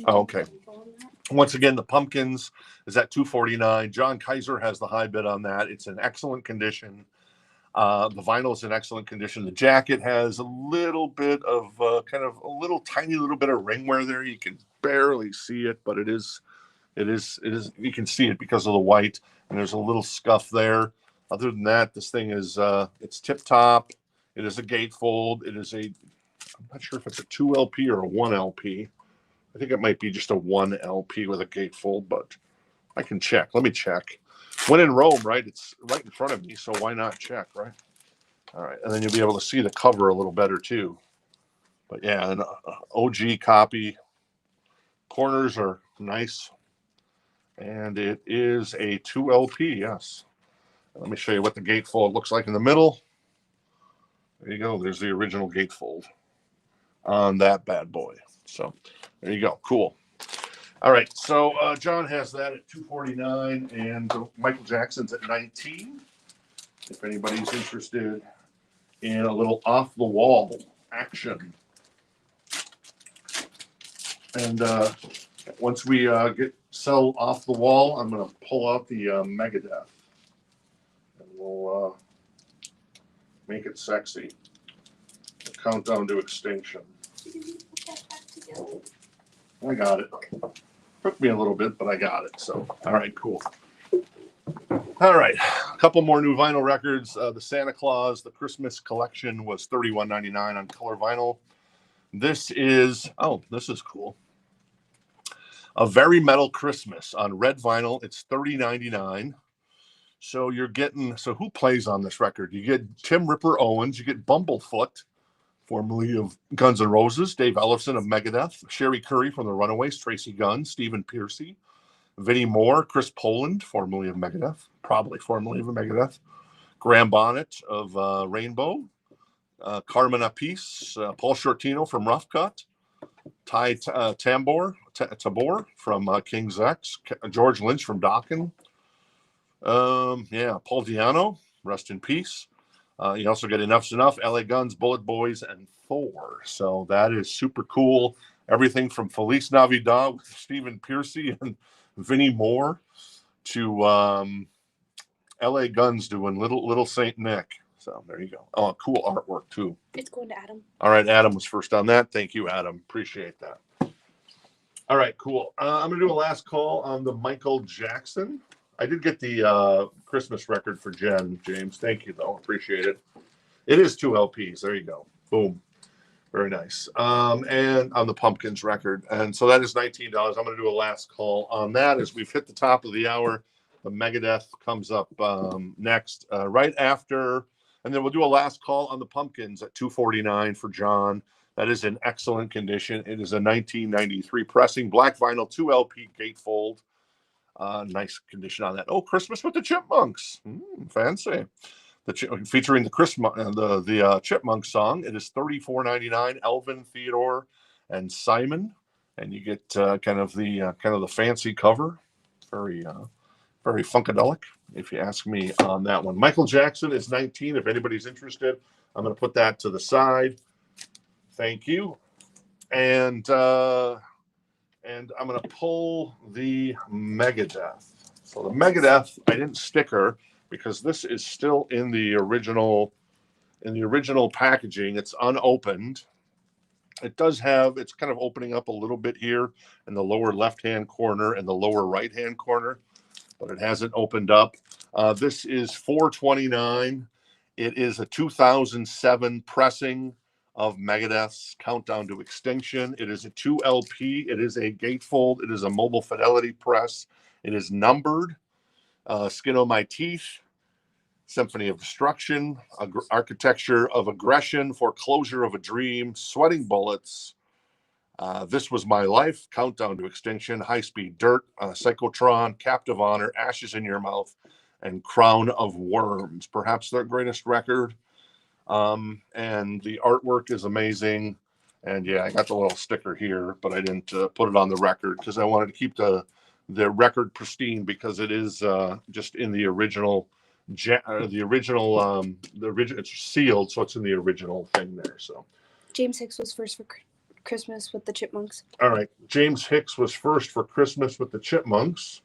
okay. Once again, the pumpkins is at $249. John Kaiser has the high bid on that. It's in excellent condition. The vinyl is in excellent condition. The jacket has a little bit of tiny little bit of ring wear there. You can barely see it, but it is. You can see it because of the white, and there's a little scuff there. Other than that, this thing is it's tip top. It is a gatefold. I'm not sure if it's a 2 LP or a 1 LP. I think it might be just a 1 LP with a gatefold, but I can check. Let me check. When in Rome, right? It's right in front of me, so why not check, right? All right, and then you'll be able to see the cover a little better too. But yeah, an OG copy. Corners are nice, and it is a 2 LP. Yes. Let me show you what the gatefold looks like in the middle. There you go. There's the original gatefold on that bad boy. So there you go. Cool. All right. So John has that at $249, and Michael Jackson's at $19. If anybody's interested in a little off the wall action. And once we sell off the wall, I'm going to pull out the Megadeth, and we'll make it sexy. The countdown to extinction. I got it. Took me a little bit, but I got it. So, all right, cool. All right, a couple more new vinyl records. The Santa Claus, the Christmas collection was $31.99 on color vinyl. This is cool. A Very Metal Christmas on red vinyl. It's $30.99. So who plays on this record? You get Tim Ripper Owens, you get Bumblefoot, formerly of Guns N' Roses, Dave Ellefson of Megadeth, Sherry Curry from the Runaways, Tracy Gunn, Stephen Pearcy, Vinnie Moore, Chris Poland, formerly of Megadeth, probably formerly of Megadeth, Graham Bonnet of Rainbow, Carmen Appice, Paul Shortino from Rough Cut, Ty Tabor from King's X, George Lynch from Dokken, Paul Di'Anno, rest in peace. You also get Enough's Enough, LA Guns, Bullet Boys, and Thor. So that is super cool. Everything from Feliz Navidad with Stephen Pearcy and Vinnie Moore to LA Guns doing Little Saint Nick. So there you go. Oh, cool artwork too. It's going to Adam. All right, Adam was first on that. Thank you, Adam. Appreciate that. All right, cool. I'm going to do a last call on the Michael Jackson. I did get the Christmas record for Jen, James. Thank you, though. Appreciate it. It is 2 LPs. There you go. Boom. Very nice. And on the Pumpkins record. And so that is $19. I'm going to do a last call on that as we've hit the top of the hour. The Megadeth comes up next, right after. And then we'll do a last call on the Pumpkins at $249 for John. That is in excellent condition. It is a 1993 pressing, black vinyl, 2 LP gatefold. Nice condition on that. Oh, Christmas with the Chipmunks. Fancy. Featuring the Chipmunk song. It is $34.99. Elvin, Theodore, and Simon, and you get kind of the fancy cover. Very funkadelic, if you ask me on that one. Michael Jackson is 19. If anybody's interested, I'm going to put that to the side. Thank you, and I'm going to pull the Megadeth. So the Megadeth, I didn't sticker because this is still in the original packaging. It's unopened. It does have, it's kind of opening up a little bit here in the lower left-hand corner and the lower right-hand corner, but it hasn't opened up. This is $429. It is a 2007 pressing of Megadeth's Countdown to Extinction. It is a 2 LP. It is a gatefold. It is a mobile fidelity press. It is numbered. Skin on My Teeth, Symphony of Destruction, Architecture of Aggression, Foreclosure of a Dream, Sweating Bullets, This Was My Life, Countdown to Extinction, High Speed Dirt, Psychotron, Captive Honor, Ashes in Your Mouth, and Crown of Worms. Perhaps their greatest record. And the artwork is amazing. And yeah, I got the little sticker here, but I didn't put it on the record because I wanted to keep the record pristine because it is just in the original. It's sealed, so it's in the original thing there. So James Hicks was first for Christmas with the Chipmunks. All right, James Hicks was first for Christmas with the Chipmunks,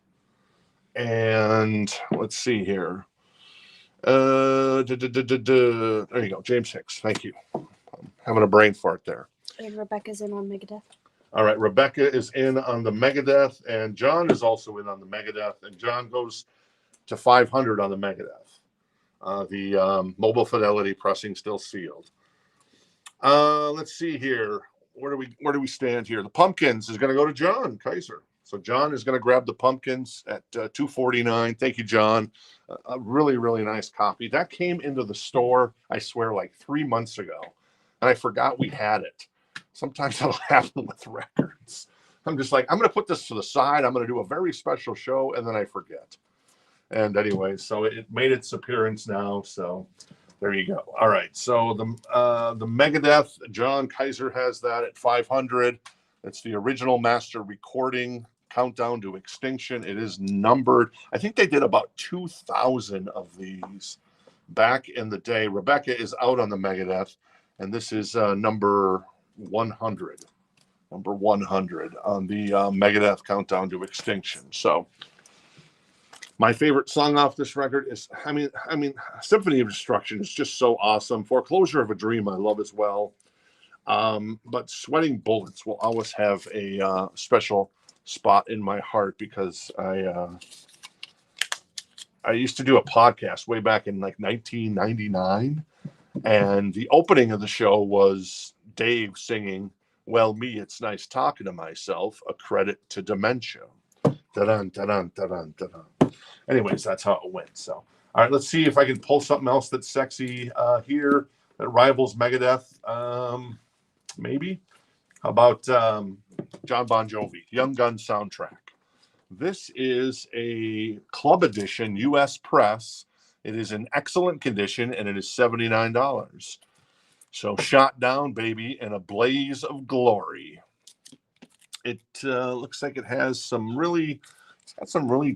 and let's see here. There you go, James Hicks. Thank you. I'm having a brain fart there. And Rebecca's in on Megadeth. All right, Rebecca is in on the Megadeth, and John is also in on the Megadeth, and John goes to 500 on the Megadeth. The mobile fidelity pressing still sealed. Let's see here. Where do we stand here? The Pumpkins is going to go to John Kaiser. So John is going to grab the Pumpkins at $249. Thank you, John. A really, really nice copy. That came into the store, I swear, like 3 months ago, and I forgot we had it. Sometimes that'll happen with records. I'm just like, I'm going to put this to the side. I'm going to do a very special show, and then I forget. And anyway, so it made its appearance now. So there you go. All right. So the Megadeth, John Kaiser has that at 500. It's the original master recording, Countdown to Extinction. It is numbered. I think they did about 2,000 of these back in the day. Rebecca is out on the Megadeth, and this is number 100. Number 100 on the Megadeth Countdown to Extinction. So my favorite song off this record is, I mean, Symphony of Destruction is just so awesome. Foreclosure of a Dream I love as well. But Sweating Bullets will always have a special spot in my heart because I used to do a podcast way back in like 1999, and the opening of the show was Dave singing, "Well, me, it's nice talking to myself, a credit to dementia." Da-dun, da-dun, da-dun, da-dun. Anyways, that's how it went. So, all right, let's see if I can pull something else that's sexy here that rivals Megadeth. Maybe. How about John Bon Jovi, Young Guns soundtrack? This is a club edition, U.S. press. It is in excellent condition, and it is $79. So shot down, baby, in a blaze of glory. It looks like it has some really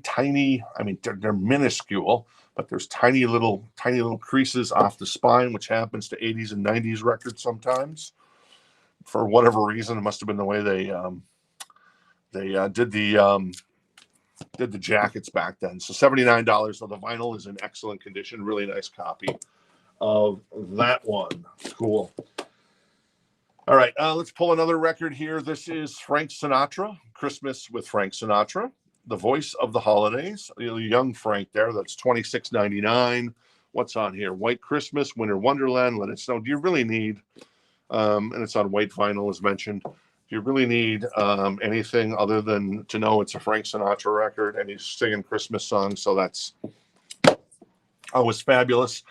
tiny, I mean, they're minuscule, but there's tiny little creases off the spine, which happens to 80s and 90s records sometimes. For whatever reason, it must have been the way they did the did the jackets back then. So $79. So the vinyl is in excellent condition. Really nice copy of that one. Cool. All right, let's pull another record here. This is Frank Sinatra, Christmas with Frank Sinatra, the voice of the holidays. Young Frank there. That's $26.99. What's on here? White Christmas, Winter Wonderland, Let It Snow. Do you really need, and it's on white vinyl as mentioned, do you really need anything other than to know it's a Frank Sinatra record and he's singing Christmas songs? So that's always fabulous.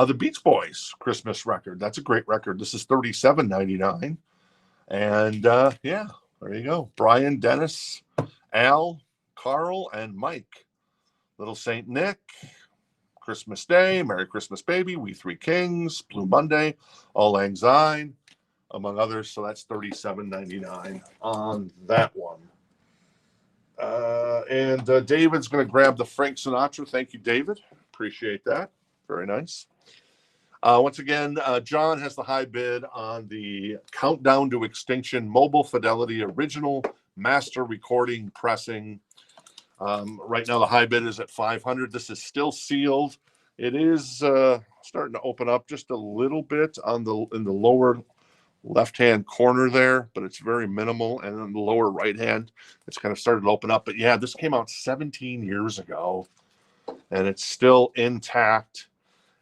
The Beach Boys Christmas record. That's a great record. This is $37.99. And yeah, there you go. Brian, Dennis, Al, Carl, and Mike. Little Saint Nick, Christmas Day, Merry Christmas Baby, We Three Kings, Blue Monday, All Lang Syne, among others. So that's $37.99 on that one. And David's going to grab the Frank Sinatra. Thank you, David. Appreciate that. Very nice. Once again, John has the high bid on the Countdown to Extinction Mobile Fidelity Original Master Recording Pressing. Right now, the high bid is at $500. This is still sealed. It is starting to open up just a little bit in the lower left-hand corner there, but it's very minimal. And in the lower right-hand, it's kind of started to open up. But yeah, this came out 17 years ago, and it's still intact.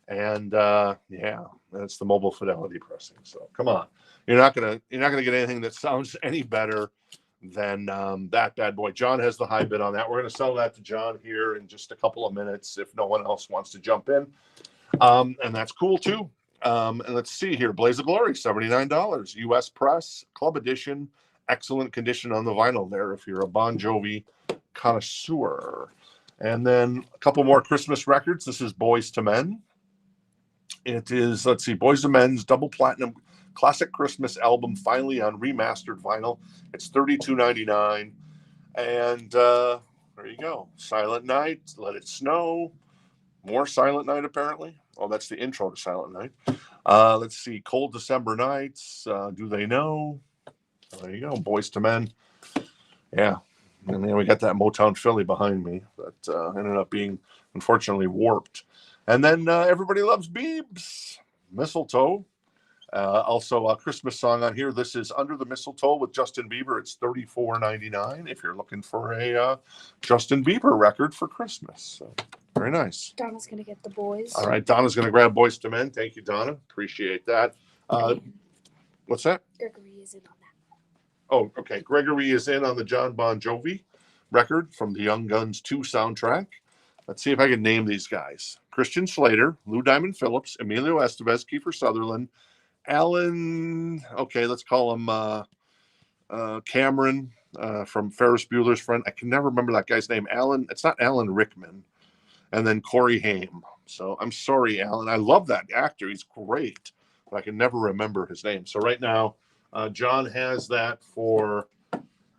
And yeah, that's the mobile fidelity pressing. So come on, you're not gonna get anything that sounds any better than that bad boy. John has the high bid on that. We're gonna sell that to John here in just a couple of minutes if no one else wants to jump in, and that's cool too. And let's see here, Blaze of Glory, $79, U.S. press, club edition, excellent condition on the vinyl there if you're a Bon Jovi connoisseur. And then a couple more Christmas records. This is Boys to Men. It is, let's see, Boys to Men's double platinum classic Christmas album, finally on remastered vinyl. It's $32.99. And there you go. Silent Night, Let It Snow. More Silent Night, apparently. Oh, that's the intro to Silent Night. Let's see, Cold December Nights. Do They Know? There you go. Boys to Men. Yeah. And then we got that Motown Philly behind me that ended up being, unfortunately, warped. And then Everybody Loves Biebs, Mistletoe. Also a Christmas song on here. This is Under the Mistletoe with Justin Bieber. It's $34.99 if you're looking for a Justin Bieber record for Christmas. So, very nice. Donna's gonna get the boys. All right, Donna's going to grab Boys to Men. Thank you, Donna. Appreciate that. What's that? Gregory is in on that. Oh, okay. Gregory is in on the John Bon Jovi record from the Young Guns 2 soundtrack. Let's see if I can name these guys. Christian Slater, Lou Diamond Phillips, Emilio Estevez, Kiefer Sutherland, Alan, okay, let's call him Cameron from Ferris Bueller's Friend. I can never remember that guy's name. Alan, it's not Alan Rickman. And then Corey Haim. So I'm sorry, Alan. I love that actor. He's great. But I can never remember his name. So right now, John has that for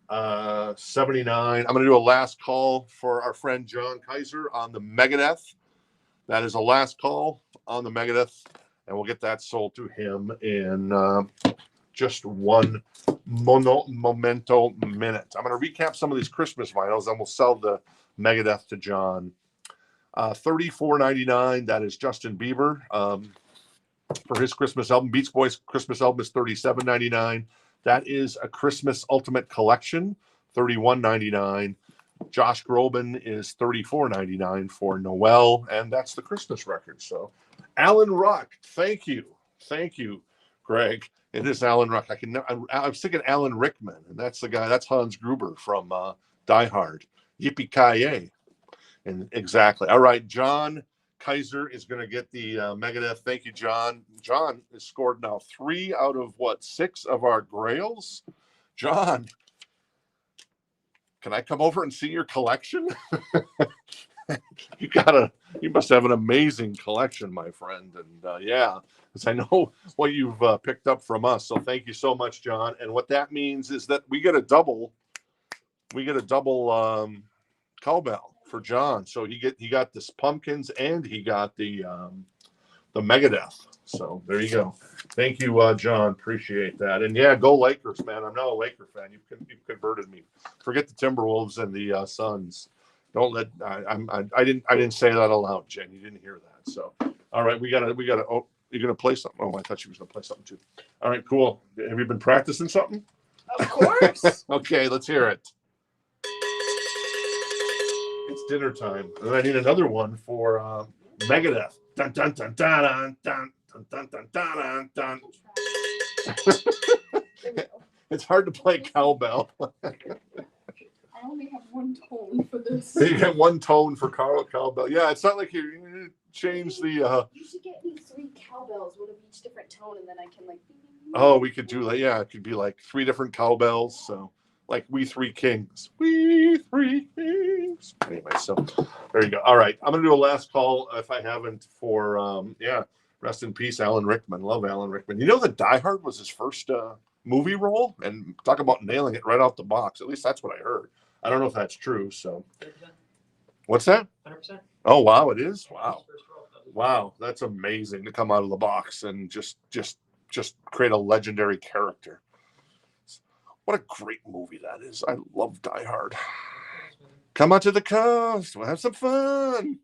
$79. I'm going to do a last call for our friend John Kaiser on the Megadeth. That is a last call on the Megadeth, and we'll get that sold to him in just one momento minute. I'm going to recap some of these Christmas vinyls, and we'll sell the Megadeth to John. $34.99. That is Justin Bieber for his Christmas album. Beach Boys Christmas album is $37.99. That is a Christmas Ultimate Collection, $31.99. Josh Groban is $34.99 for Noel, and that's the Christmas record. So, Alan Ruck, thank you, Greg. It is Alan Ruck. I was thinking Alan Rickman, and that's the guy. That's Hans Gruber from Die Hard. Yippee-ki-yay! And exactly. All right, John Kaiser is going to get the Megadeth. Thank you, John. John has scored now 3 out of 6 of our Grails. John, can I come over and see your collection? You must have an amazing collection, my friend. And yeah, because I know what you've picked up from us. So thank you so much, John. And what that means is that we get a double cowbell for John. So he got this Pumpkins and he got the Megadeth. So there you go. Thank you, John. Appreciate that. And yeah, go Lakers, man. I'm now a Laker fan. You've converted me. Forget the Timberwolves and the Suns. Don't let I didn't say that aloud, Jen. You didn't hear that. So, all right, we gotta. Oh, you're gonna play something. Oh, I thought she was gonna play something too. All right, cool. Have you been practicing something? Of course. Okay, let's hear it. It's dinner time, and I need another one for Megadeth. Dun dun dun dun dun dun dun dun dun dun dun. It's hard to play cowbell. I only have one tone for this. You get one tone for cowbell. Yeah, it's not like you change the. You should get me 3 cowbells, one of each different tone, and then I can like. Oh, we could do that. Yeah, it could be like 3 different cowbells. So, like We Three Kings. We Three Kings. Anyway, so there you go. All right, I'm gonna do a last call if I haven't for rest in peace, Alan Rickman. Love Alan Rickman. You know that Die Hard was his first movie role, and talk about nailing it right out the box. At least that's what I heard. I don't know if that's true. So, 100%. what's that? 100%. Oh wow, it is. Wow, that's amazing to come out of the box and just create a legendary character. What a great movie that is. I love Die Hard. Come out to the coast. We'll have some fun.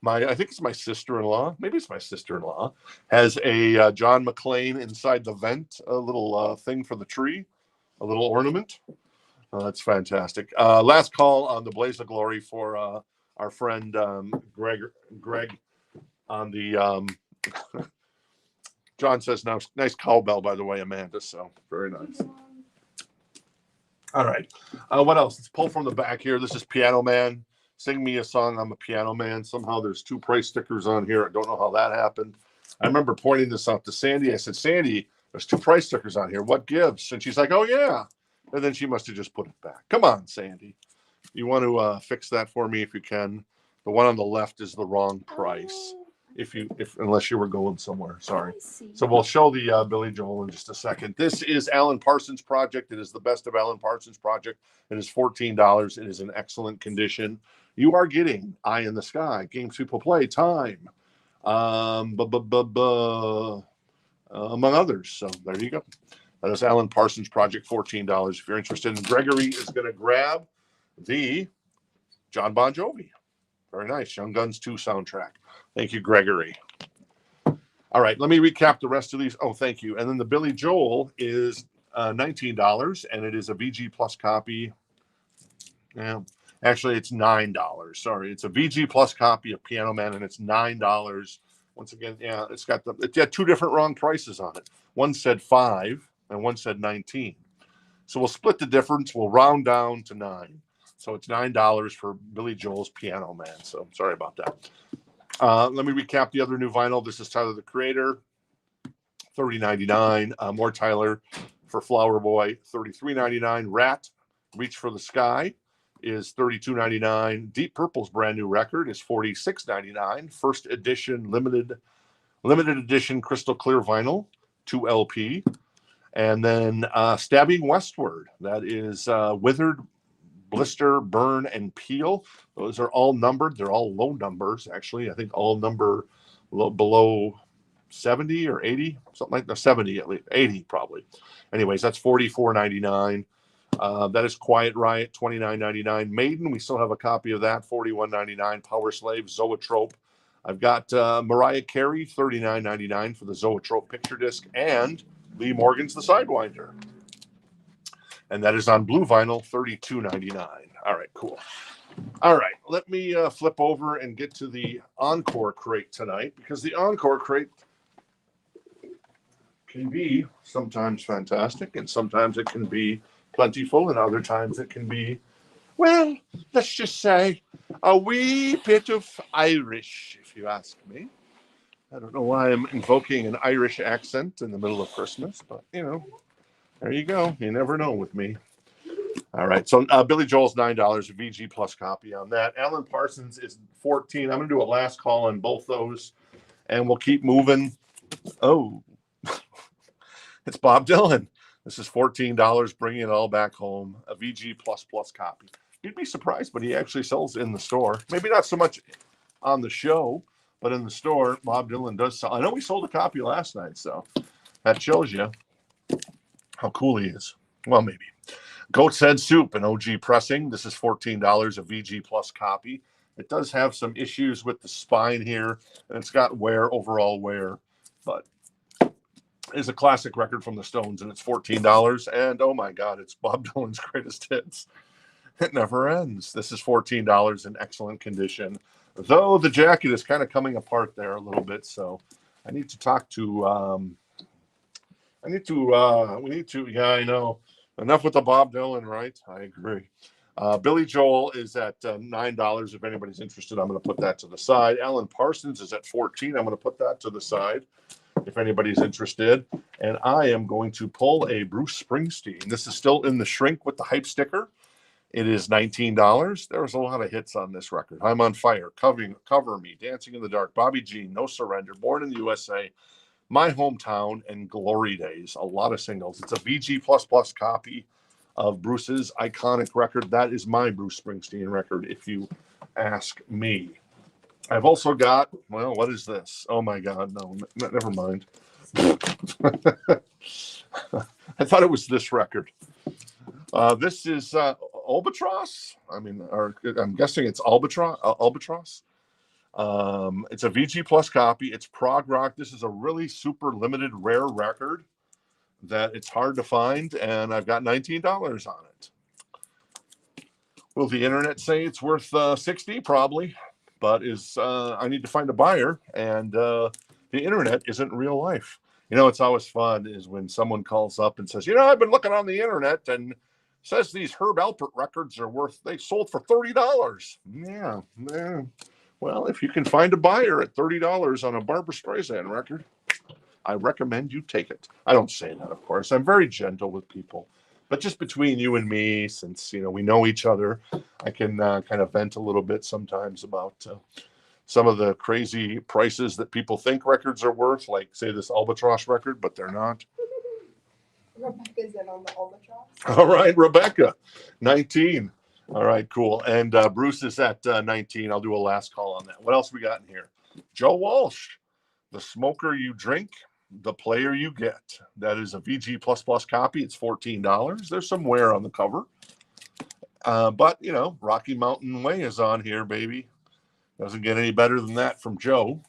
I think it's my sister-in-law. Maybe it's my sister-in-law. Has a John McClane inside the vent, a little thing for the tree, a little ornament. That's fantastic. Last call on the Blaze of Glory for our friend Greg on the John says nice cowbell, by the way, Amanda. So very nice. All right. What else? Let's pull from the back here. This is Piano Man. Sing me a song. I'm a piano man. Somehow there's 2 price stickers on here. I don't know how that happened. I remember pointing this out to Sandy. I said, Sandy, there's 2 price stickers on here. What gives? And she's like, oh, yeah. And then she must have just put it back. Come on, Sandy. You want to fix that for me if you can. The one on the left is the wrong price. Unless you were going somewhere. Sorry. So we'll show the Billy Joel in just a second. This is Alan Parsons Project. It is the best of Alan Parsons Project. It is $14. It is in excellent condition. You are getting Eye in the Sky, Games People Play, Time, among others. So there you go. That is Alan Parsons Project, $14. If you're interested, and Gregory is going to grab the John Bon Jovi. Very nice. Young Guns 2 soundtrack. Thank you, Gregory. All right, let me recap the rest of these. Oh, thank you. And then the Billy Joel is $19, and it is a VG Plus copy. Yeah, actually, it's $9. Sorry, it's a VG Plus copy of Piano Man, and it's $9. Once again, yeah, it's got 2 different wrong prices on it. One said 5, and one said 19. So we'll split the difference. We'll round down to 9. So it's $9 for Billy Joel's Piano Man. So sorry about that. Let me recap the other new vinyl. This is Tyler, the Creator, $30.99. More Tyler for Flower Boy, $33.99. Rat, Reach for the Sky is $32.99. Deep Purple's brand new record is $46.99. First edition limited edition crystal clear vinyl, 2 LP. And then Stabbing Westward, that is Withered, Blister, Burn, and Peel. Those are all numbered. They're all low numbers, actually. I think all number below 70 or 80, something like that. 70 at least, 80 probably. Anyways, that's $44.99. That is Quiet Riot, $29.99. Maiden, we still have a copy of that, $41.99. Power Slave, Zoetrope. I've got Mariah Carey, $39.99 for the Zoetrope picture disc, and Lee Morgan's The Sidewinder. And that is on blue vinyl, $32.99. All right, cool. All right, let me flip over and get to the Encore crate tonight, because the Encore crate can be sometimes fantastic, and sometimes it can be plentiful, and other times it can be, well, let's just say a wee bit of Irish, if you ask me. I don't know why I'm invoking an Irish accent in the middle of Christmas, but, there you go. You never know with me. All right. So Billy Joel's $9, a VG Plus copy on that. Alan Parsons is $14. I'm going to do a last call on both those, and we'll keep moving. Oh, it's Bob Dylan. This is $14, bringing it all back home, a VG Plus copy. You'd be surprised, but he actually sells in the store. Maybe not so much on the show, but in the store, Bob Dylan does sell. I know we sold a copy last night, so that shows you how cool he is. Well, maybe. Goat's Head Soup, an OG pressing. This is $14, a VG Plus copy. It does have some issues with the spine here, and it's got overall wear, but it's a classic record from the Stones, and it's $14. And oh my God, it's Bob Dylan's greatest hits. It never ends. This is $14 in excellent condition, though the jacket is kind of coming apart there a little bit. So I need to talk to, yeah, I know. Enough with the Bob Dylan, right? I agree. Billy Joel is at $9. If anybody's interested, I'm going to put that to the side. Alan Parsons is at $14. I'm going to put that to the side if anybody's interested. And I am going to pull a Bruce Springsteen. This is still in the shrink with the hype sticker. It is $19. There was a lot of hits on this record. I'm on Fire, Cover Me, Dancing in the Dark, Bobby Jean, No Surrender, Born in the USA, My Hometown, and Glory Days. A lot of singles. It's a VG++ copy of Bruce's iconic record. That is my Bruce Springsteen record, if you ask me. I've also got, well, what is this? Oh my God, no, never mind. I thought it was this record. This is Albatross. I'm guessing it's Albatross. It's a VG Plus copy. It's prog rock. This is a really super limited, rare record that it's hard to find, and I've got $19 on it. Will the internet say it's worth $60? Probably, but I need to find a buyer, and the internet isn't real life. You know, it's always fun is when someone calls up and says, I've been looking on the internet and says these Herb Alpert records they sold for $30. Yeah. Well, if you can find a buyer at $30 on a Barbra Streisand record, I recommend you take it. I don't say that, of course. I'm very gentle with people. But just between you and me, since, we know each other, I can kind of vent a little bit sometimes about some of the crazy prices that people think records are worth, like, say, this Albatross record, but they're not. Rebecca's in on the Albatross. All right, Rebecca, 19. All right, cool. And Bruce is at 19. I'll do a last call on that. What else we got in here? Joe Walsh, The Smoker You Drink, The Player You Get. That is a VG++ copy. It's $14. There's some wear on the cover. But, Rocky Mountain Way is on here, baby. Doesn't get any better than that from Joe.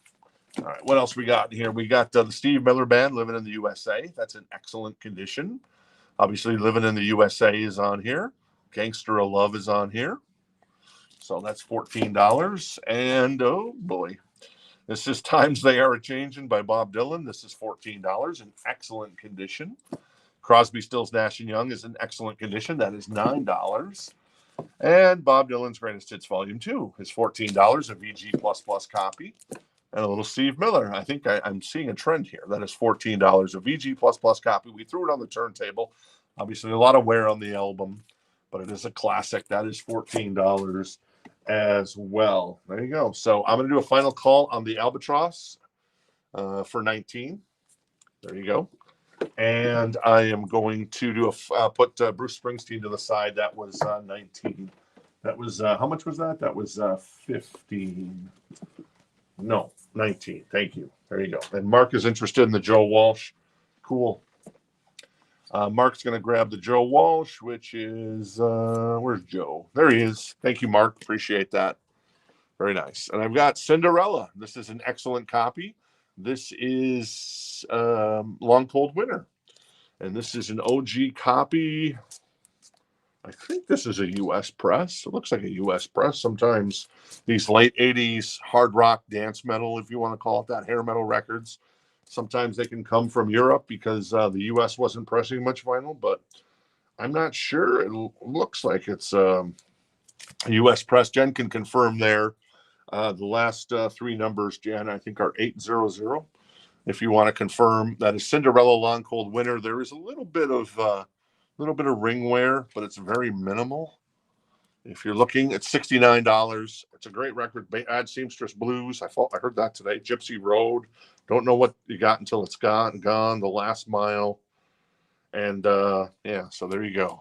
All right, what else we got here? We got the Steve Miller Band, Living in the USA. That's in excellent condition. Obviously, Living in the USA is on here. Gangster of Love is on here. So that's $14. And, oh, boy. This is Times They Are A-Changin' by Bob Dylan. This is $14 in excellent condition. Crosby, Stills, Nash & Young is in excellent condition. That is $9. And Bob Dylan's Greatest Hits Volume 2 is $14, a VG++ copy. And a little Steve Miller. I think I'm seeing a trend here. That is $14, a VG++ copy. We threw it on the turntable. Obviously, a lot of wear on the album, but it is a classic. That is $14 as well. There you go. So I'm going to do a final call on the Albatross for 19. There you go. And I am going to put Bruce Springsteen to the side. That was 19. That was, how much was that? That was 15. No, 19. Thank you. There you go. And Mark is interested in the Joe Walsh. Cool. Mark's going to grab the Joe Walsh, which is, where's Joe? There he is. Thank you, Mark. Appreciate that. Very nice. And I've got Cinderella. This is an excellent copy. This is Long Cold Winter. And this is an OG copy. I think this is a U.S. press. It looks like a U.S. press. Sometimes these late 80s hard rock dance metal, if you want to call it that, hair metal records, sometimes they can come from Europe because the U.S. wasn't pressing much vinyl, but I'm not sure. It looks like it's a U.S. press. Jen can confirm there. The last three numbers, Jen, I think are 800. If you want to confirm, that is Cinderella Long Cold Winter. There is a little bit of ring wear, but it's very minimal. If you're looking, it's $69. It's a great record. Add Seamstress Blues. I heard that today. Gypsy Road. Don't know what you got until it's gone. The Last Mile. And yeah, so there you go.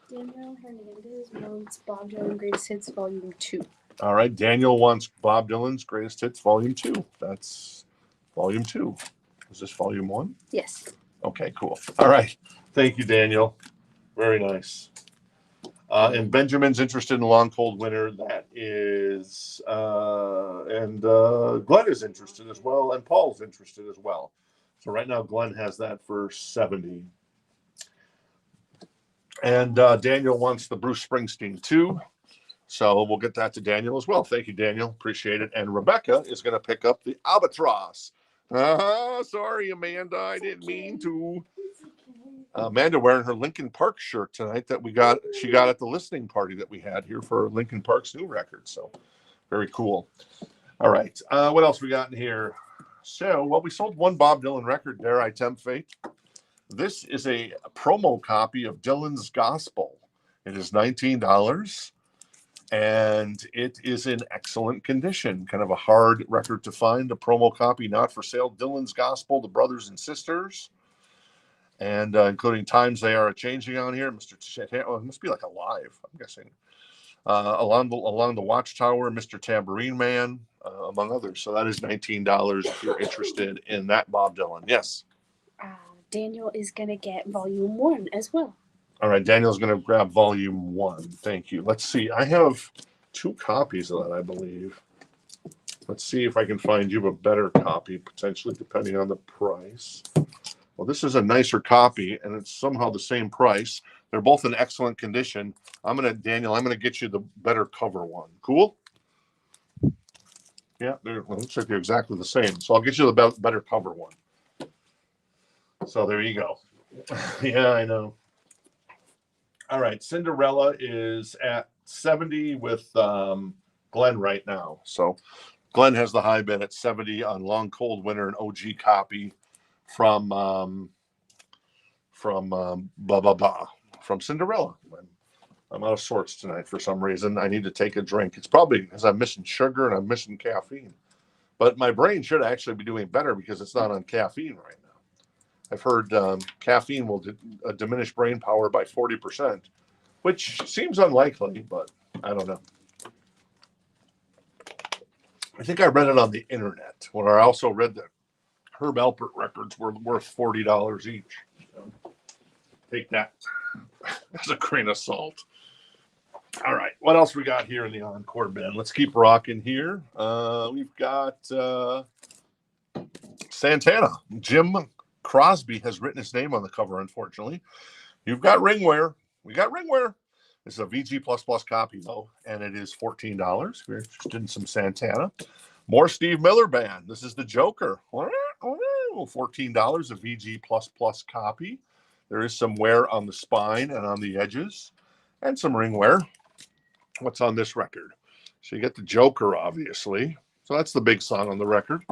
Daniel Hernandez wants Bob Dylan Greatest Hits Volume 2. All right, Daniel wants Bob Dylan's Greatest Hits Volume 2. That's Volume 2. Is this Volume 1? Yes. Okay, cool. All right. Thank you, Daniel. Very nice. And Benjamin's interested in Long Cold Winter. That is, and Glenn is interested as well, and Paul's interested as well. So right now, Glenn has that for 70. And Daniel wants the Bruce Springsteen too. So we'll get that to Daniel as well. Thank you, Daniel. Appreciate it. And Rebecca is going to pick up the Albatross. Sorry, Amanda. I didn't mean to. Amanda wearing her Linkin Park shirt tonight that she got at the listening party that we had here for Linkin Park's new record. So very cool. All right. What else we got in here? So, well, we sold one Bob Dylan record, Dare I Tempt Fate. This is a promo copy of Dylan's Gospel. It is $19, and it is in excellent condition. Kind of a hard record to find, a promo copy not for sale. Dylan's Gospel, The Brothers and Sisters, and including Times They Are A-Changing on here. Mr. It must be like a live, I'm guessing. Along the Watchtower, Mr. Tambourine Man, among others. So that is $19 if you're interested in that Bob Dylan. Yes. Daniel is going to get volume 1 as well. All right, Daniel's going to grab volume 1. Thank you. Let's see. I have 2 copies of that, I believe. Let's see if I can find you a better copy, potentially, depending on the price. Well, this is a nicer copy, and it's somehow the same price. They're both in excellent condition. Daniel, I'm going to get you the better cover one. Cool? Yeah, it looks like they're exactly the same. So I'll get you the better cover one. So there you go. Yeah, I know. All right, Cinderella is at 70 with Glenn right now. So Glenn has the high bid at 70 on Long Cold Winter, an OG copy from Cinderella. I'm out of sorts tonight for some reason. I need to take a drink. It's probably because I'm missing sugar and I'm missing caffeine. But my brain should actually be doing better because it's not on caffeine right now. I've heard caffeine will diminish brain power by 40%, which seems unlikely, but I don't know. I think I read it on the internet, where I also read that Herb Alpert records were worth $40 each. So take that as a grain of salt. All right, what else we got here in the Encore bin? Let's keep rocking here. We've got Santana. Jim Crosby has written his name on the cover, unfortunately. You've got ringwear. We got ringwear. This is a VG++ copy, though, and it is $14. If you're interested in some Santana. More Steve Miller Band. This is the Joker. $14, a VG++ copy. There is some wear on the spine and on the edges, and some ring wear. What's on this record? So you get the Joker, obviously. So that's the big song on the record,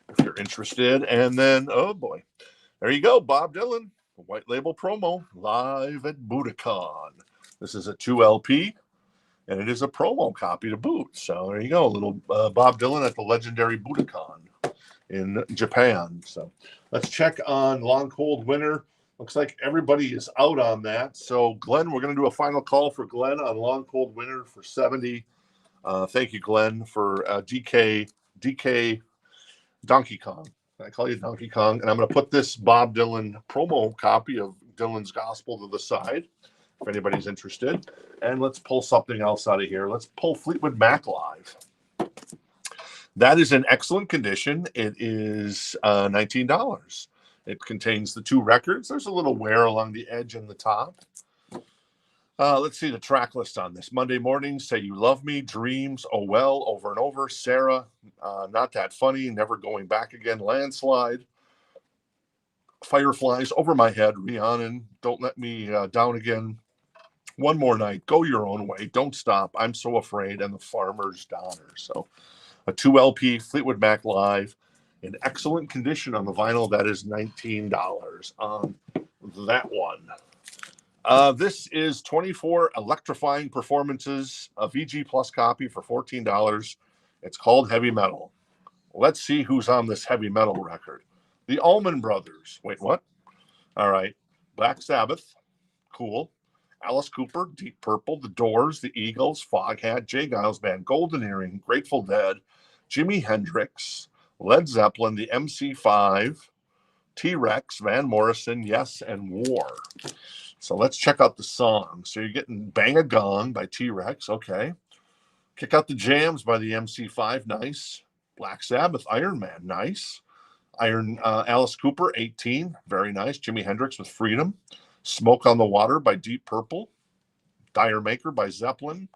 if you're interested. And then, oh boy, there you go, Bob Dylan, a white label promo, live at Budokan. This is a 2 LP, and it is a promo copy to boot. So there you go, a little Bob Dylan at the legendary Budokan in Japan. So let's check on Long Cold Winter. Looks like everybody is out on that. So Glenn, we're going to do a final call for Glenn on Long Cold Winter for 70. Thank you, Glenn, for DK Donkey Kong. I call you Donkey Kong. And I'm going to put this Bob Dylan promo copy of Dylan's Gospel to the side, if anybody's interested. And let's pull something else out of here. Let's pull Fleetwood Mac Live. That is in excellent condition. It is $19. It contains the 2 records. There's a little wear along the edge and the top. Let's see the track list on this. Monday Morning, Say You Love Me, Dreams, Oh Well, Over and Over, Sarah, Not That Funny, Never Going Back Again, Landslide, Fireflies, Over My Head, Rhiannon, Don't Let Me Down Again, One More Night, Go Your Own Way, Don't Stop, I'm So Afraid, and The Farmer's Daughter. So a 2 LP Fleetwood Mac Live in excellent condition on the vinyl. That is $19 on that one. This is 24 electrifying performances, a VG Plus copy for $14. It's called Heavy Metal. Let's see who's on this heavy metal record. The Allman Brothers. Wait, what? All right. Black Sabbath. Cool. Alice Cooper, Deep Purple, The Doors, The Eagles, Foghat, Jay Giles Band, Golden Earring, Grateful Dead, Jimi Hendrix, Led Zeppelin, the MC5, T-Rex, Van Morrison, Yes, and War. So let's check out the song. So you're getting Bang a Gong by T-Rex. Okay. Kick Out the Jams by the MC5. Nice. Black Sabbath, Iron Man. Nice. Alice Cooper, 18. Very nice. Jimi Hendrix with Freedom. Smoke on the Water by Deep Purple. Dire Maker by Zeppelin.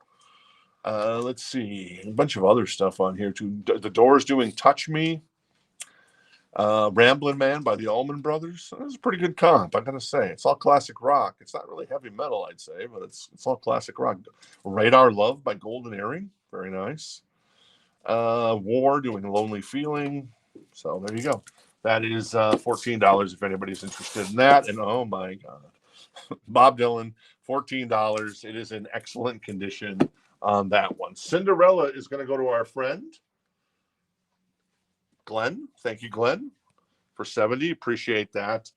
Let's see. A bunch of other stuff on here too. The Doors doing Touch Me. Ramblin' Man by the Allman Brothers. That was a pretty good comp, I gotta say. It's all classic rock. It's not really heavy metal, I'd say, but it's all classic rock. Radar Love by Golden Earring. Very nice. War doing Lonely Feeling. So there you go. That is $14 if anybody's interested in that. And oh my God. Bob Dylan, $14. It is in excellent condition on that one. Cinderella is going to go to our friend Glenn. Thank you, Glenn, for 70. Appreciate that.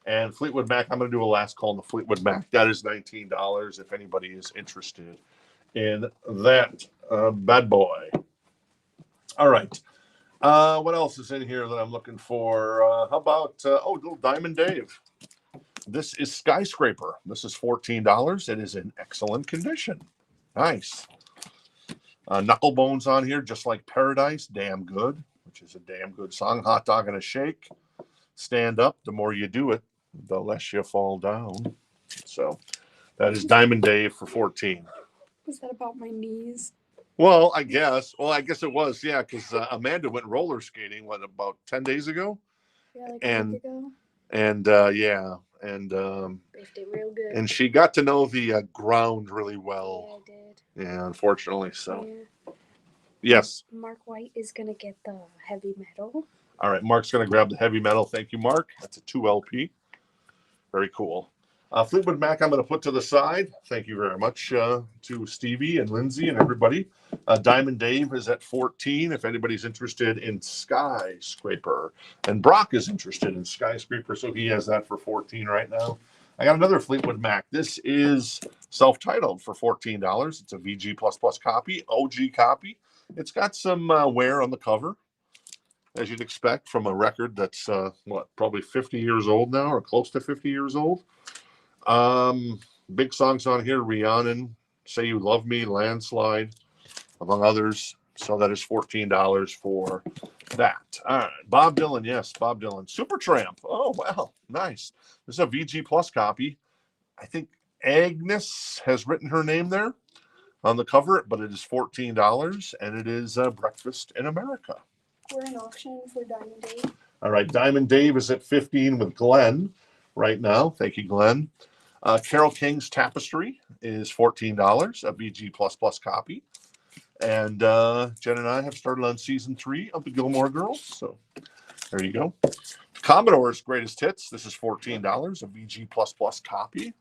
And Fleetwood Mac, I'm going to do a last call on the Fleetwood Mac. That is $19 if anybody is interested in that bad boy. All right. What else is in here that I'm looking for? How about, little Diamond Dave. This is Skyscraper. This is $14. It is in excellent condition. Nice. Knucklebones on here, just like Paradise. Damn good, which is a damn good song. Hot Dog and a Shake. Stand Up. The more you do it, the less you fall down. So that is Diamond Dave for 14. Was that about my knees? Well, I guess it was, yeah, because Amanda went roller skating, about 10 days ago? Yeah, like and, a week ago. And, Biffed it real good. and she got to know the ground really well. Yeah, I did. Yeah, unfortunately, so. Yeah. Yes. Mark White is going to get the heavy metal. All right, Mark's going to grab the heavy metal. Thank you, Mark. That's a 2 LP. Very cool. Fleetwood Mac, I'm going to put to the side. Thank you very much to Stevie and Lindsay and everybody. Diamond Dave is at 14 if anybody's interested in Skyscraper. And Brock is interested in Skyscraper, so he has that for 14 right now. I got another Fleetwood Mac. This is self-titled for $14. It's a VG++ copy, OG copy. It's got some wear on the cover, as you'd expect from a record that's, probably 50 years old now or close to 50 years old. Big songs on here: Rhiannon, Say You Love Me, Landslide, among others. So that is $14 for that. All right, Bob Dylan, yes, Bob Dylan. Supertramp. Oh wow, nice. This is a VG Plus copy. I think Agnes has written her name there on the cover, but it is $14, and it is Breakfast in America. We're in auction for Diamond Dave. All right, Diamond Dave is at 15 with Glenn right now. Thank you, Glenn. Carole King's Tapestry is $14, a VG++ copy. And Jen and I have started on season 3 of the Gilmore Girls. So there you go. Commodore's Greatest Hits. This is $14, a VG++ copy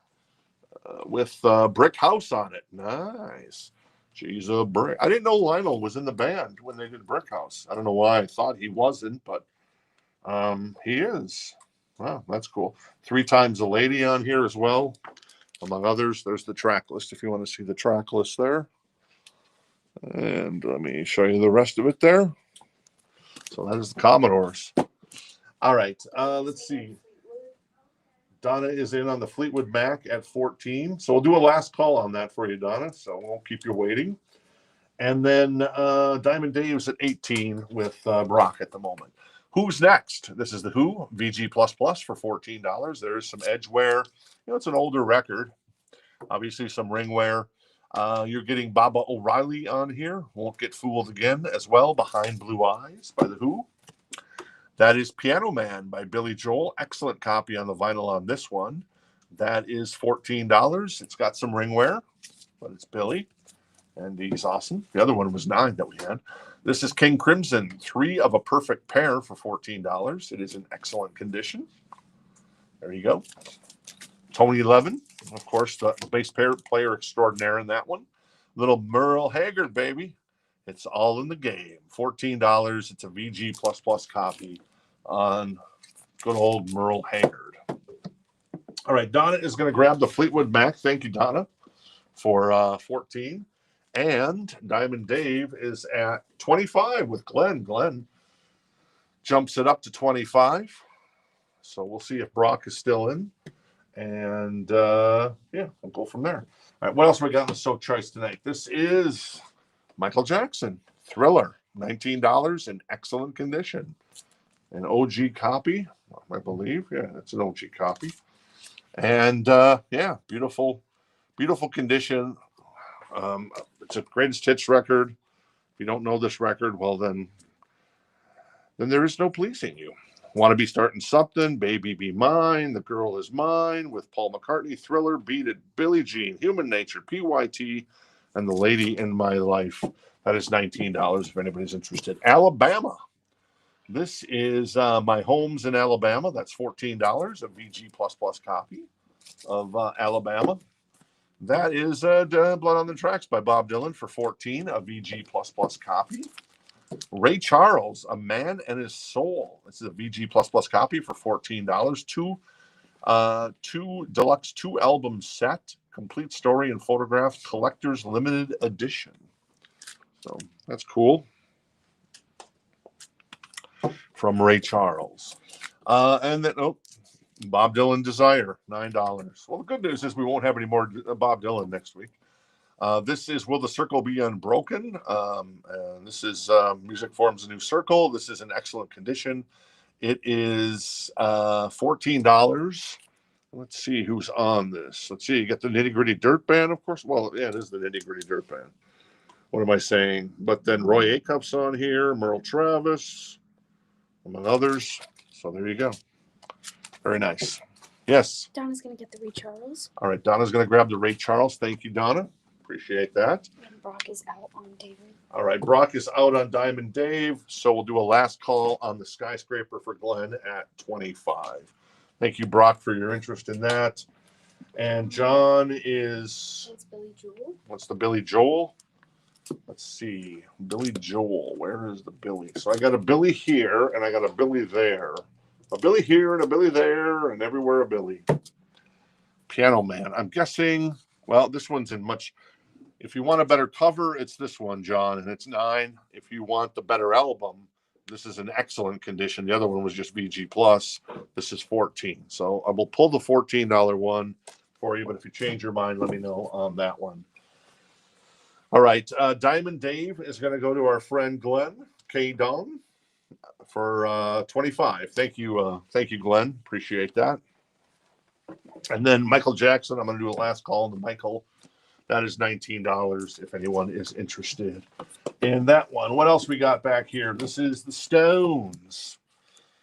with Brick House on it. Nice. She's a brick. I didn't know Lionel was in the band when they did Brick House. I don't know why I thought he wasn't, but he is. Wow, that's cool. 3 Times a Lady on here as well, among others. There's the track list if you want to see the track list there. And let me show you the rest of it there. So that is the Commodores. All right, let's see. Donna is in on the Fleetwood Mac at 14. So we'll do a last call on that for you, Donna. So we won't keep you waiting. And then Diamond Dave's at 18 with Brock at the moment. Who's next? This is the Who, VG++ for $14. There's some edge wear. It's an older record. Obviously, some ring wear. You're getting Baba O'Reilly on here. Won't Get Fooled Again as well. Behind Blue Eyes by the Who. That is Piano Man by Billy Joel. Excellent copy on the vinyl on this one. That is $14. It's got some ring wear, but it's Billy, and he's awesome. The other one was $9 that we had. This is King Crimson, 3 of a Perfect Pair for $14. It is in excellent condition. There you go. Tony Levin, of course, the bass player extraordinaire in that one. Little Merle Haggard, baby. It's all in the game. $14. It's a VG++ copy on good old Merle Haggard. All right, Donna is going to grab the Fleetwood Mac. Thank you, Donna, for 14. And Diamond Dave is at 25 with Glenn. Glenn jumps it up to 25. So we'll see if Brock is still in. And yeah, we'll go from there. All right, what else we got in the soak choice tonight? This is Michael Jackson Thriller, $19 in excellent condition. An OG copy, I believe. Yeah, it's an OG copy. And yeah, beautiful, beautiful condition. It's a greatest hits record. If you don't know this record, well then there is no pleasing you. Want to be starting something? Baby Be Mine, The Girl Is Mine, with Paul McCartney, Thriller, Beat It, Billie Jean, Human Nature, PYT, and The Lady in My Life. That is $19 if anybody's interested. Alabama. This is My Home's in Alabama. That's $14, a VG++ copy of Alabama. That is Blood on the Tracks by Bob Dylan for $14, a VG++ copy. Ray Charles, A Man and His Soul. This is a VG++ copy for $14. Two deluxe 2-album set, complete story and photograph, collector's limited edition. So that's cool. From Ray Charles. And then, Bob Dylan Desire, $9. Well, the good news is we won't have any more Bob Dylan next week. This is Will the Circle Be Unbroken? And this is Music Forms a New Circle. This is in excellent condition. It is $14. Let's see who's on this. Let's see. You got the Nitty Gritty Dirt Band, of course. Well, yeah, it is the Nitty Gritty Dirt Band. What am I saying? But then Roy Acuff's on here, Merle Travis, among others. So there you go. Very nice. Yes. Donna's gonna get the Ray Charles. All right. Donna's going to grab the Ray Charles. Thank you, Donna. Appreciate that. And Brock is out on David. All right. Brock is out on Diamond Dave. So we'll do a last call on the Skyscraper for Glenn at 25. Thank you, Brock, for your interest in that. And John is. It's Billy Joel. What's the Billy Joel? Let's see. Billy Joel. Where is the Billy? So I got a Billy here and I got a Billy there. A Billy here and a Billy there and everywhere a Billy. Piano Man. I'm guessing, well, this one's in much. If you want a better cover, it's this one, John, and it's $9. If you want the better album, this is in excellent condition. The other one was just VG+. This is $14. So I will pull the $14 one for you, but if you change your mind, let me know on that one. All right. Diamond Dave is going to go to our friend Glenn K. Dong for 25. Thank you, Glenn. Appreciate that. And then Michael Jackson, I'm going to do a last call to Michael. That is $19 if anyone is interested in that one. What else we got back here? This is the Stones.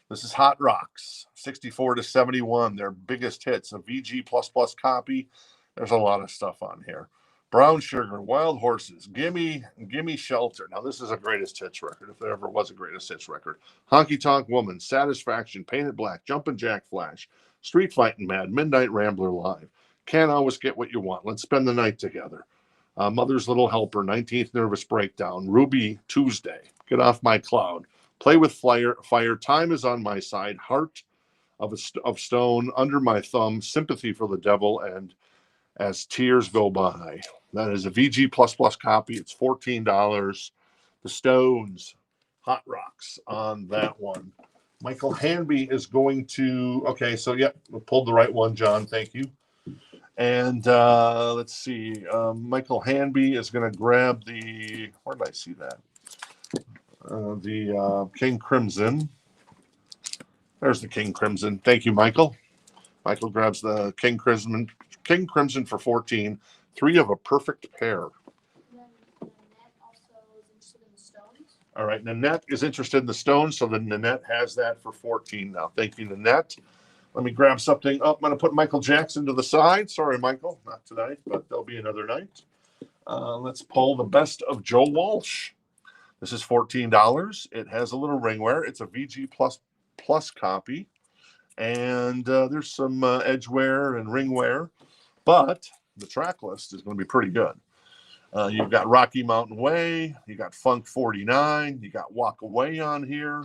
This is Hot Rocks, 64 to 71. Their biggest hits, a VG++ copy. There's a lot of stuff on here. Brown Sugar, Wild Horses, Gimme Shelter. Now, this is a greatest hits record, if there ever was a greatest hits record. Honky Tonk Woman, Satisfaction, Painted Black, Jumpin' Jack Flash, Street Fightin' Mad, Midnight Rambler Live. Can't Always Get What You Want. Let's Spend the Night Together. Mother's Little Helper, 19th Nervous Breakdown, Ruby Tuesday, Get Off My Cloud, Play with Fire, Time Is on My Side, Heart of Stone, Under My Thumb, Sympathy for the Devil, and As Tears Go By. That is a VG++ copy. It's $14. The Stones, Hot Rocks on that one. Michael Hanby is going to, okay, so yep, we pulled the right one, John. Thank you. And let's see, Michael Hanby is going to grab the, where did I see that? The King Crimson. There's the King Crimson. Thank you, Michael. Michael grabs the King Crimson for 14. 3 of a perfect pair. Nanette also is interested in the Stones. All right, Nanette is interested in the Stones, so then Nanette has that for 14 now. Thank you, Nanette. Let me grab something up. I'm going to put Michael Jackson to the side. Sorry, Michael, not tonight, but there'll be another night. Let's pull the best of Joe Walsh. This is $14. It has a little ring wear. It's a VG++ copy. And there's some edge wear and ring wear. But the track list is going to be pretty good. You've got Rocky Mountain Way. You got Funk 49. You got Walk Away on here,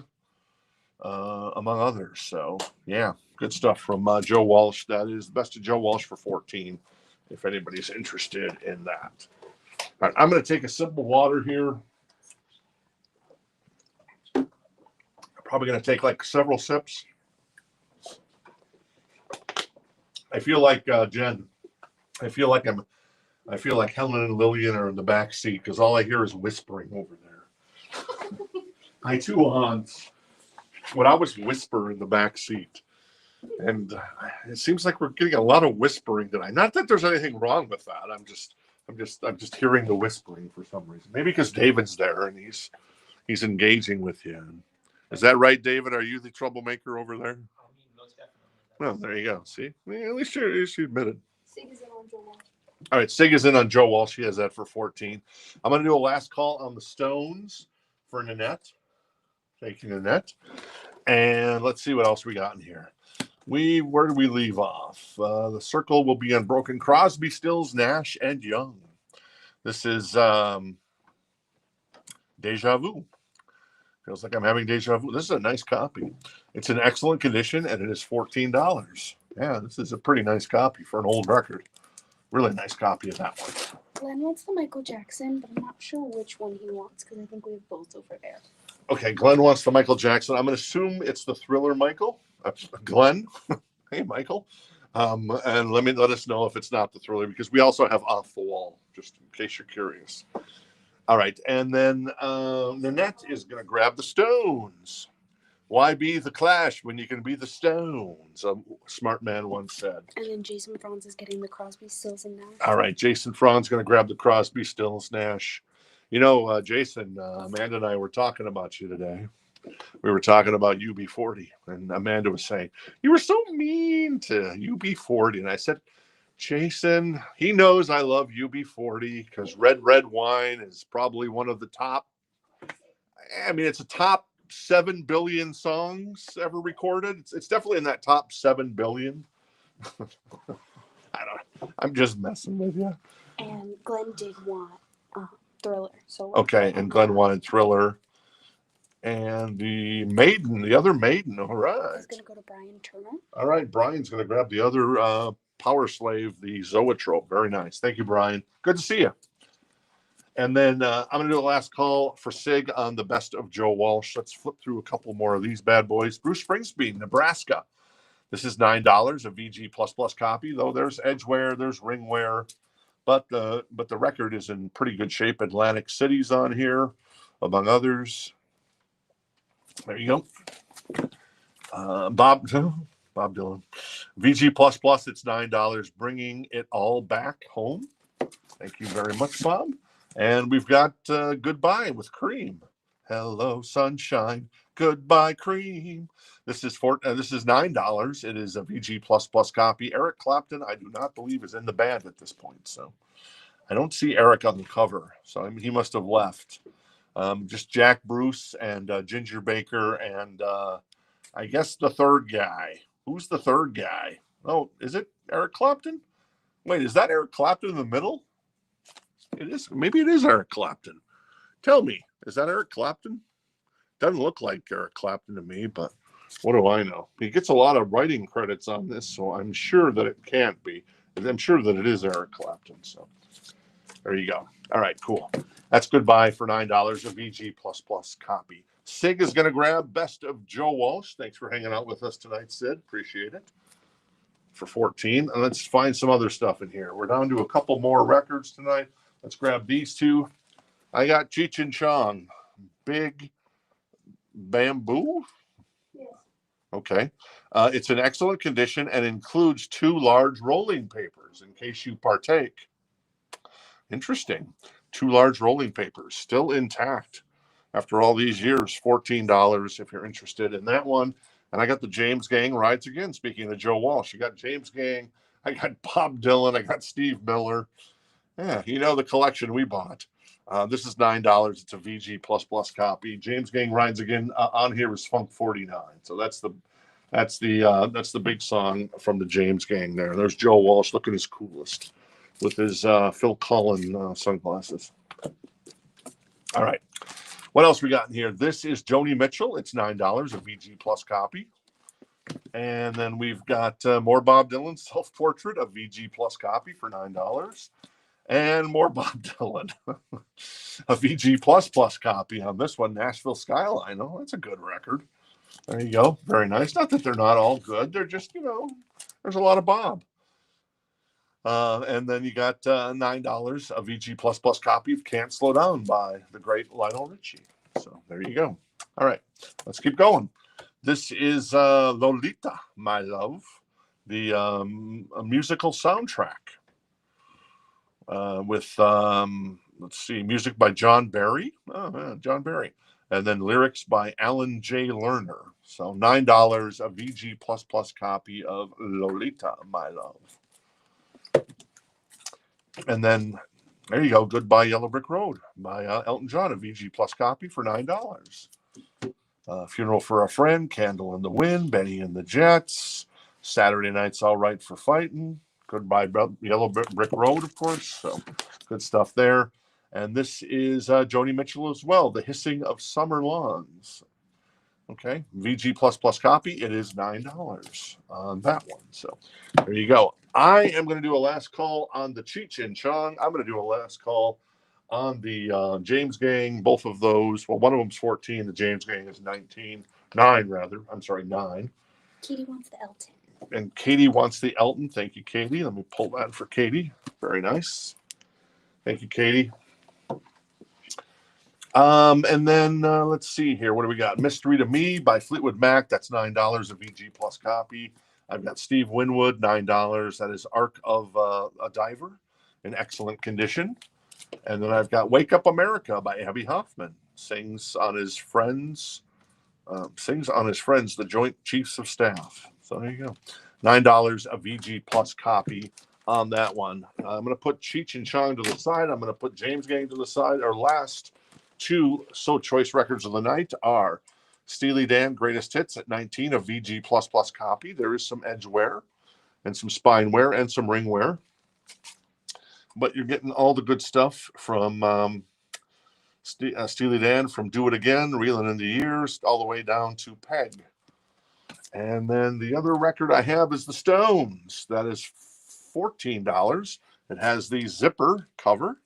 among others. So, yeah, good stuff from Joe Walsh. That is the best of Joe Walsh for 14, if anybody's interested in that. All right, I'm going to take a sip of water here. I'm probably going to take like several sips. I feel like Jen. I feel like Helen and Lillian are in the back seat because all I hear is whispering over there. My two aunts. When I was whisper in the back seat, and it seems like we're getting a lot of whispering tonight. Not that there's anything wrong with that. I'm just hearing the whispering for some reason. Maybe because David's there and he's engaging with you. Is that right, David? Are you the troublemaker over there? Most definitely. Well, there you go. See, at least you admitted. Sig is in on Joe Walsh. All right, Sig is in on Joe Walsh. She has that for 14. I'm going to do a last call on the Stones for Nanette. Thank you, Nanette. And let's see what else we got in here. Where do we leave off? The circle will be unbroken. Crosby, Stills, Nash, and Young. This is Deja Vu. Feels like I'm having deja vu. This is a nice copy. It's in excellent condition, and it is $14. Yeah, this is a pretty nice copy for an old record. Really nice copy of that one. Glenn wants the Michael Jackson, but I'm not sure which one he wants because I think we have both over there. Okay, Glenn wants the Michael Jackson. I'm going to assume it's the Thriller Michael. Glenn. Hey, Michael. And let us know if it's not the Thriller because we also have Off the Wall, just in case you're curious. All right, and then Nanette is going to grab the Stones. Why be the Clash when you can be the Stones? A smart man once said. And then Jason Franz is getting the Crosby, Stills, and Nash. All right, Jason Franz going to grab the Crosby, Stills, Nash. You know, Jason, Amanda and I were talking about you today. We were talking about UB40, and Amanda was saying, you were so mean to UB40. And I said, Jason, he knows I love UB40 because Red Wine is probably one of the top. I mean, it's a top 7 billion songs ever recorded. It's definitely in that top 7 billion. I'm just messing with you. And Glenn did want Thriller. So Okay, and Glenn wanted Thriller. And the other Maiden, all right. He's going to go to Brian Turner. All right, Brian's going to grab the other Power Slave, the Zoetrope. Very nice. Thank you, Brian. Good to see you. And then I'm going to do a last call for Sig on the Best of Joe Walsh. Let's flip through a couple more of these bad boys. Bruce Springsteen, Nebraska. This is $9, a VG++ copy, though there's edge wear, there's ring wear, but the record is in pretty good shape. Atlantic City's on here, among others. There you go. Bob Dylan. VG++, it's $9, bringing it all back home. Thank you very much, Bob. And we've got Goodbye with Cream. Hello, sunshine. Goodbye, Cream. This is $9. It is a VG++ copy. Eric Clapton, I do not believe, is in the band at this point. So I don't see Eric on the cover. So he must have left. Just Jack Bruce and Ginger Baker and I guess the third guy. Who's the third guy? Oh, is it Eric Clapton? Wait, is that Eric Clapton in the middle? It is. Maybe it is Eric Clapton. Tell me, is that Eric Clapton? Doesn't look like Eric Clapton to me, but what do I know? He gets a lot of writing credits on this, so I'm sure that it can't be. I'm sure that it is Eric Clapton. So there you go. All right, cool. That's Goodbye for $9, a VG++ copy. Sig is going to grab Best of Joe Walsh. Thanks for hanging out with us tonight, Sid. Appreciate it. For 14. And let's find some other stuff in here. We're down to a couple more records tonight. Let's grab these two. I got Cheech and Chong. Big Bamboo? Yes. Okay. It's in excellent condition and includes 2 large rolling papers in case you partake. Interesting. 2 large rolling papers, still intact after all these years. $14 if you're interested in that one. And I got the James Gang Rides Again. Speaking of Joe Walsh, you got James Gang. I got Bob Dylan. I got Steve Miller. Yeah, you know the collection we bought. This is $9. It's a VG++ copy. James Gang Rides Again on here is Funk 49. So that's the big song from the James Gang there. There's Joe Walsh looking his coolest with his Phil Collin sunglasses. All right. What else we got in here? This is Joni Mitchell. It's $9, a VG+ copy. And then we've got more Bob Dylan Self-Portrait, a VG+ copy for $9. And more Bob Dylan, a VG++ copy on this one, Nashville Skyline. Oh, that's a good record. There you go. Very nice. Not that they're not all good. They're just, there's a lot of Bob. And then you got $9 a VG plus plus copy of Can't Slow Down by the great Lionel Richie. So there you go. All right, let's keep going. This is Lolita, My Love, the a musical soundtrack with, let's see, music by John Barry. Oh, yeah, John Barry. And then lyrics by Alan J. Lerner. So $9 a VG plus plus copy of Lolita, My Love. And then there you go. Goodbye Yellow Brick Road by Elton John, a VG plus copy for $9. Funeral for a Friend, Candle in the Wind, Benny and the Jets, Saturday Night's All Right for Fighting, Goodbye Yellow Brick Road, of course. So good stuff there. And this is Joni Mitchell as well, The Hissing of Summer Lawns. Okay, VG plus plus copy. It is $9 on that one. So there you go. I am going to do a last call on the Cheech and Chong. I'm going to do a last call on the James Gang. Both of those. Well, one of them's 14. The James Gang is 19. 9, rather. I'm sorry, 9. Katie wants the Elton. And Katie wants the Elton. Thank you, Katie. Let me pull that for Katie. Very nice. Thank you, Katie. And then let's see here. What do we got? Mystery to Me by Fleetwood Mac. That's $9 a VG plus copy. I've got Steve Winwood, $9. That is Ark of a Diver in excellent condition. And then I've got Wake Up America by Abbie Hoffman. Sings on his friends, the Joint Chiefs of Staff. So there you go. $9 a VG plus copy on that one. I'm going to put Cheech and Chong to the side. I'm going to put James Gang to the side. Our last two So Choice records of the night are Steely Dan Greatest Hits at 19, a VG plus plus copy. There is some edge wear and some spine wear and some ring wear. But you're getting all the good stuff from Steely Dan, from Do It Again, Reelin' in the Years, all the way down to Peg. And then the other record I have is the Stones. That is $14. It has the zipper cover.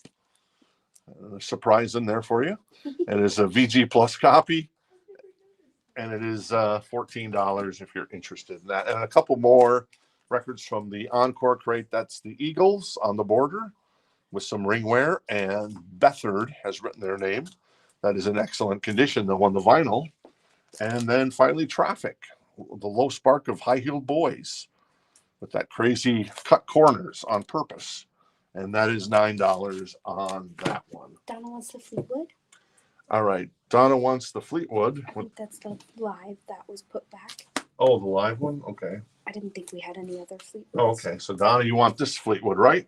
Surprise in there for you. It is a VG plus copy. And it is $14 if you're interested in that. And a couple more records from the Encore crate. That's the Eagles on the Border with some ring wear. And Bethard has written their name. That is in excellent condition, the one, the vinyl. And then finally Traffic, the Low Spark of High Heeled Boys with that crazy cut corners on purpose. And that is $9 on that one. Donna wants the Fleetwood. All right. Donna wants the Fleetwood. I think that's the live that was put back. Oh, the live one? Okay. I didn't think we had any other Fleetwoods. Oh, okay. So, Donna, you want this Fleetwood, right?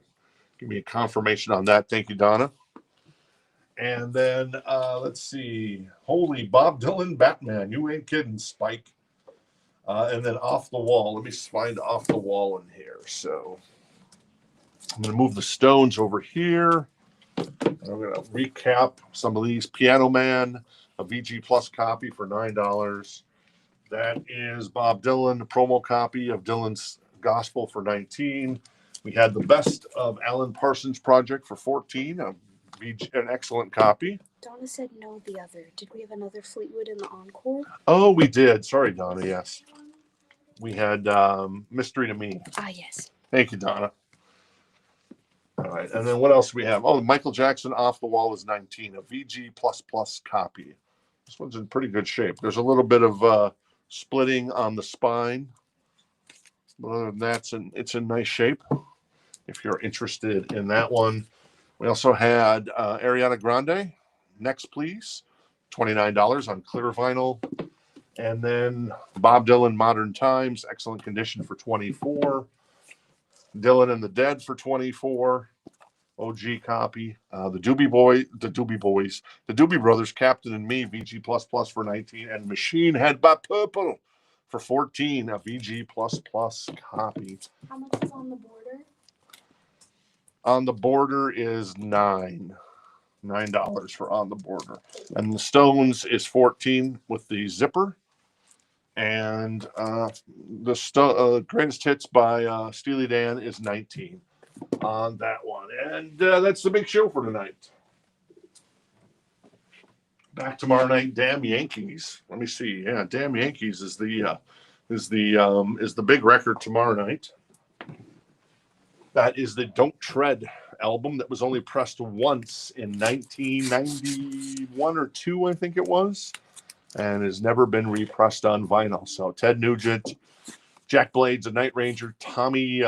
Give me a confirmation on that. Thank you, Donna. And then, let's see. Holy Bob Dylan, Batman. You ain't kidding, Spike. And then Off the Wall. Let me find Off the Wall in here. So, I'm going to move the Stones over here. I'm going to recap some of these. Piano Man, a VG Plus copy for $9. That is Bob Dylan, a promo copy of Dylan's Gospel for $19. We had the Best of Alan Parsons Project for $14, an excellent copy. Donna said no the other. Did we have another Fleetwood in the Encore? Oh, we did. Sorry, Donna. Yes. We had Mystery to Me. Ah, yes. Thank you, Donna. All right. And then what else do we have? Oh, Michael Jackson Off the Wall is 19, a VG plus plus copy. This one's in pretty good shape. There's a little bit of splitting on the spine. But other than that, it's in nice shape if you're interested in that one. We also had Ariana Grande, Next Please, $29 on clear vinyl. And then Bob Dylan, Modern Times, excellent condition for $24. Dylan and the Dead for $24. OG copy. The Doobie Brothers, Captain and Me, VG plus plus for $19, and Machine Head by Purple for $14, a VG plus plus copy. How much is on the border? On the Border is $9 for On the Border, and the Stones is $14 with the zipper, and the Greatest Hits by Steely Dan is $19 on that one. And that's the big show for tonight. Back tomorrow night, Damn Yankees. Let me see. Yeah, Damn Yankees is the big record tomorrow night. That is the Don't Tread album that was only pressed once in 1991 or 2, I think it was, and has never been repressed on vinyl. So Ted Nugent, Jack Blades of Night Ranger, Tommy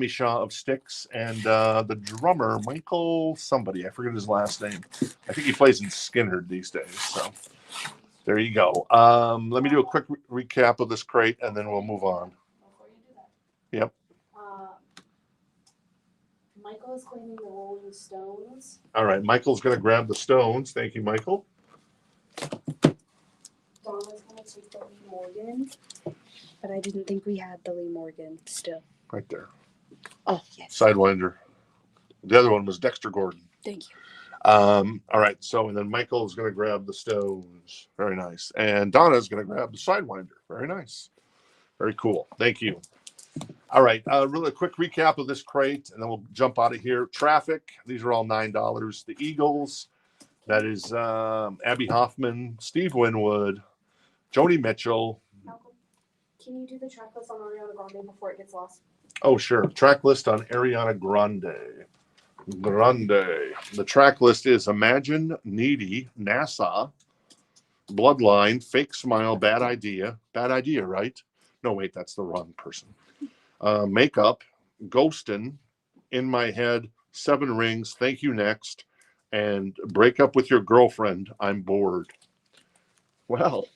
Shaw of Styx, and the drummer, Michael somebody. I forget his last name. I think he plays in Skinner these days. So there you go. Let me do a quick recap of this crate, and then we'll move on. Before you do that. Yep. Michael is claiming the Rolling Stones. All right. Michael's going to grab the Stones. Thank you, Michael. Donna's going to take the Lee Morgan. But I didn't think we had the Lee Morgan still. Right there. Oh, yes. Sidewinder. The other one was Dexter Gordon. Thank you. All right. So, and then Michael is going to grab the Stones. Very nice. And Donna is going to grab the Sidewinder. Very nice. Very cool. Thank you. All right. Really quick recap of this crate, and then we'll jump out of here. Traffic. These are all $9. The Eagles. That is Abby Hoffman, Steve Winwood, Joni Mitchell. Malcolm, can you do the track list on Ariana Grande before it gets lost? Oh, sure. Track list on Ariana Grande. The track list is Imagine, Needy, NASA, Bloodline, Fake Smile, Bad Idea. Bad Idea, right? No, wait, that's the wrong person. Makeup, Ghostin', In My Head, Seven Rings, Thank You Next, and Break Up With Your Girlfriend, I'm Bored. Well,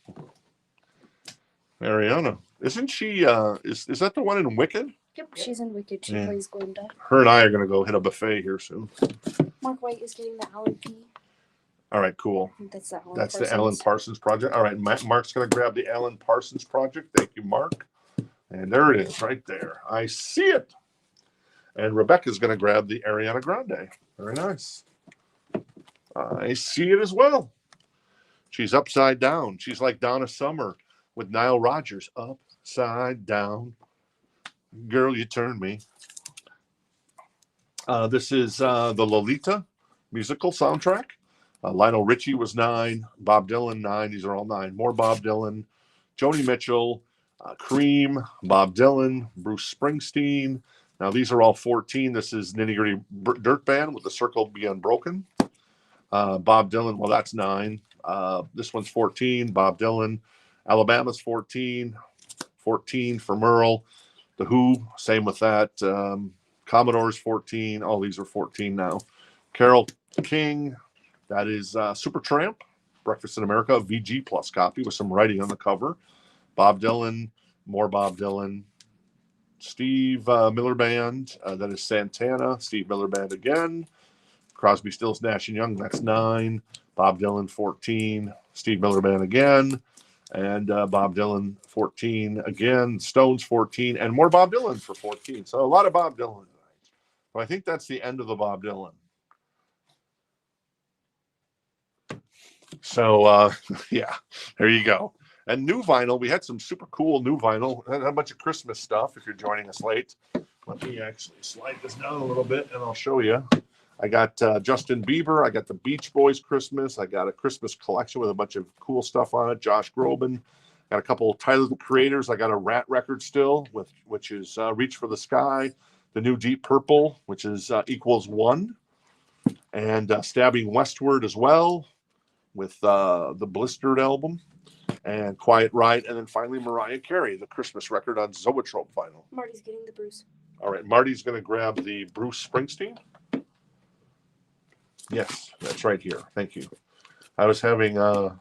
Ariana, isn't she, is that the one in Wicked? Yep, she's in Wicked. She Yeah. plays Glinda. Her and I are going to go hit a buffet here soon. Mark White is getting the Alan P. All right, cool. I think that's the Alan That's Parsons. the Alan Parsons Project. All right, Mark's going to grab the Alan Parsons Project. Thank you, Mark. And there it is right there. I see it. And Rebecca's going to grab the Ariana Grande. Very nice. I see it as well. She's upside down. She's like Donna Summer with Nile Rodgers. Upside down. Girl, you turned me. This is the Lolita musical soundtrack. Lionel Richie was 9. Bob Dylan, 9. These are all 9. More Bob Dylan. Joni Mitchell. Cream. Bob Dylan. Bruce Springsteen. Now, these are all 14. This is Nitty Gritty Dirt Band with The Circle Be Unbroken. Bob Dylan, well, that's 9. This one's 14. Bob Dylan. Alabama's 14. 14 for Merle. The Who, same with that. Commodore's 14. All these are 14 now. Carole King, that is Supertramp, Breakfast in America, VG Plus copy with some writing on the cover. Bob Dylan, more Bob Dylan. Steve Miller Band, that is Santana. Steve Miller Band again. Crosby, Stills, Nash & Young, that's 9. Bob Dylan, 14. Steve Miller Band again. And Bob Dylan, 14 again. Stones, 14. And more Bob Dylan for 14. So a lot of Bob Dylan tonight. So I think that's the end of the Bob Dylan. So, yeah, there you go. And new vinyl. We had some super cool new vinyl. Had a bunch of Christmas stuff if you're joining us late. Let me actually slide this down a little bit and I'll show you. I got Justin Bieber. I got the Beach Boys Christmas. I got a Christmas collection with a bunch of cool stuff on it. Josh Groban. Got a couple of Tyler the Creators. I got a Rat record still, which is Reach for the Sky. The new Deep Purple, which is Equals One. And Stabbing Westward as well with the Blistered album. And Quiet Ride. And then finally Mariah Carey, the Christmas record on Zoetrope vinyl. Marty's getting the Bruce. All right, Marty's going to grab the Bruce Springsteen. Yes, that's right here. Thank you. I was having a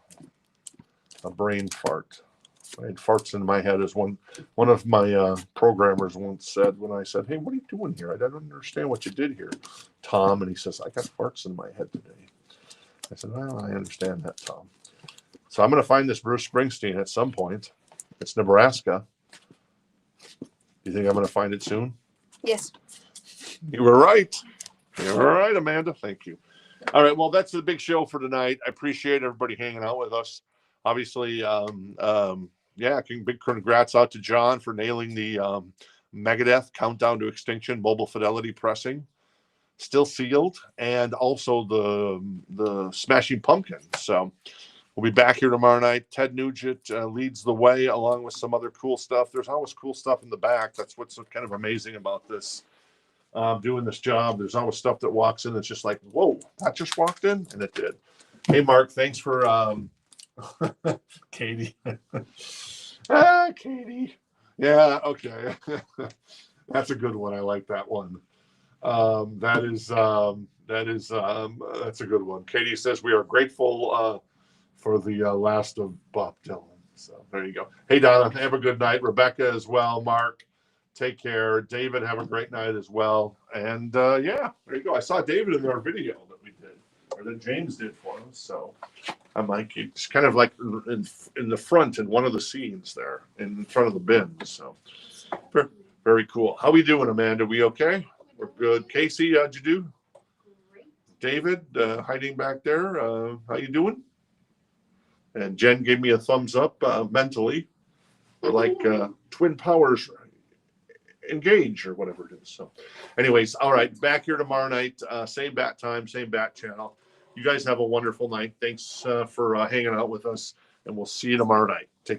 brain fart. I had farts in my head, as one of my programmers once said when I said, "Hey, what are you doing here? I don't understand what you did here, Tom." And he says, "I got farts in my head today." I said, "Well, I understand that, Tom." So I'm going to find this Bruce Springsteen at some point. It's Nebraska. Do you think I'm going to find it soon? Yes. You were right. You were right, Amanda. Thank you. All right. Well, that's the big show for tonight. I appreciate everybody hanging out with us. Obviously, big congrats out to John for nailing the Megadeth Countdown to Extinction Mobile Fidelity pressing. Still sealed. And also the Smashing Pumpkins. So we'll be back here tomorrow night. Ted Nugent leads the way along with some other cool stuff. There's always cool stuff in the back. That's what's kind of amazing about this doing this job. There's always stuff that walks in that's just like, whoa, that just walked in, and it did. Hey, Mark, thanks for Katie. Katie. Yeah, okay. That's a good one. I like that one. That's a good one. Katie says we are grateful for the last of Bob Dylan. So there you go. Hey, Donna, have a good night. Rebecca as well. Mark, take care. David, have a great night as well. And yeah, there you go. I saw David in our video that we did, or that James did for us. So I'm like, it's kind of like in the front in one of the scenes there, in front of the bin. So very, very cool. How we doing, Amanda? We okay? We're good. Casey, how'd you do? Great. David, hiding back there, how you doing? And Jen gave me a thumbs up mentally. We're like twin powers engage or whatever it is. So anyways, all right, back here tomorrow night, same bat time, same bat channel. You guys have a wonderful night. Thanks for hanging out with us, and we'll see you tomorrow night. Take care.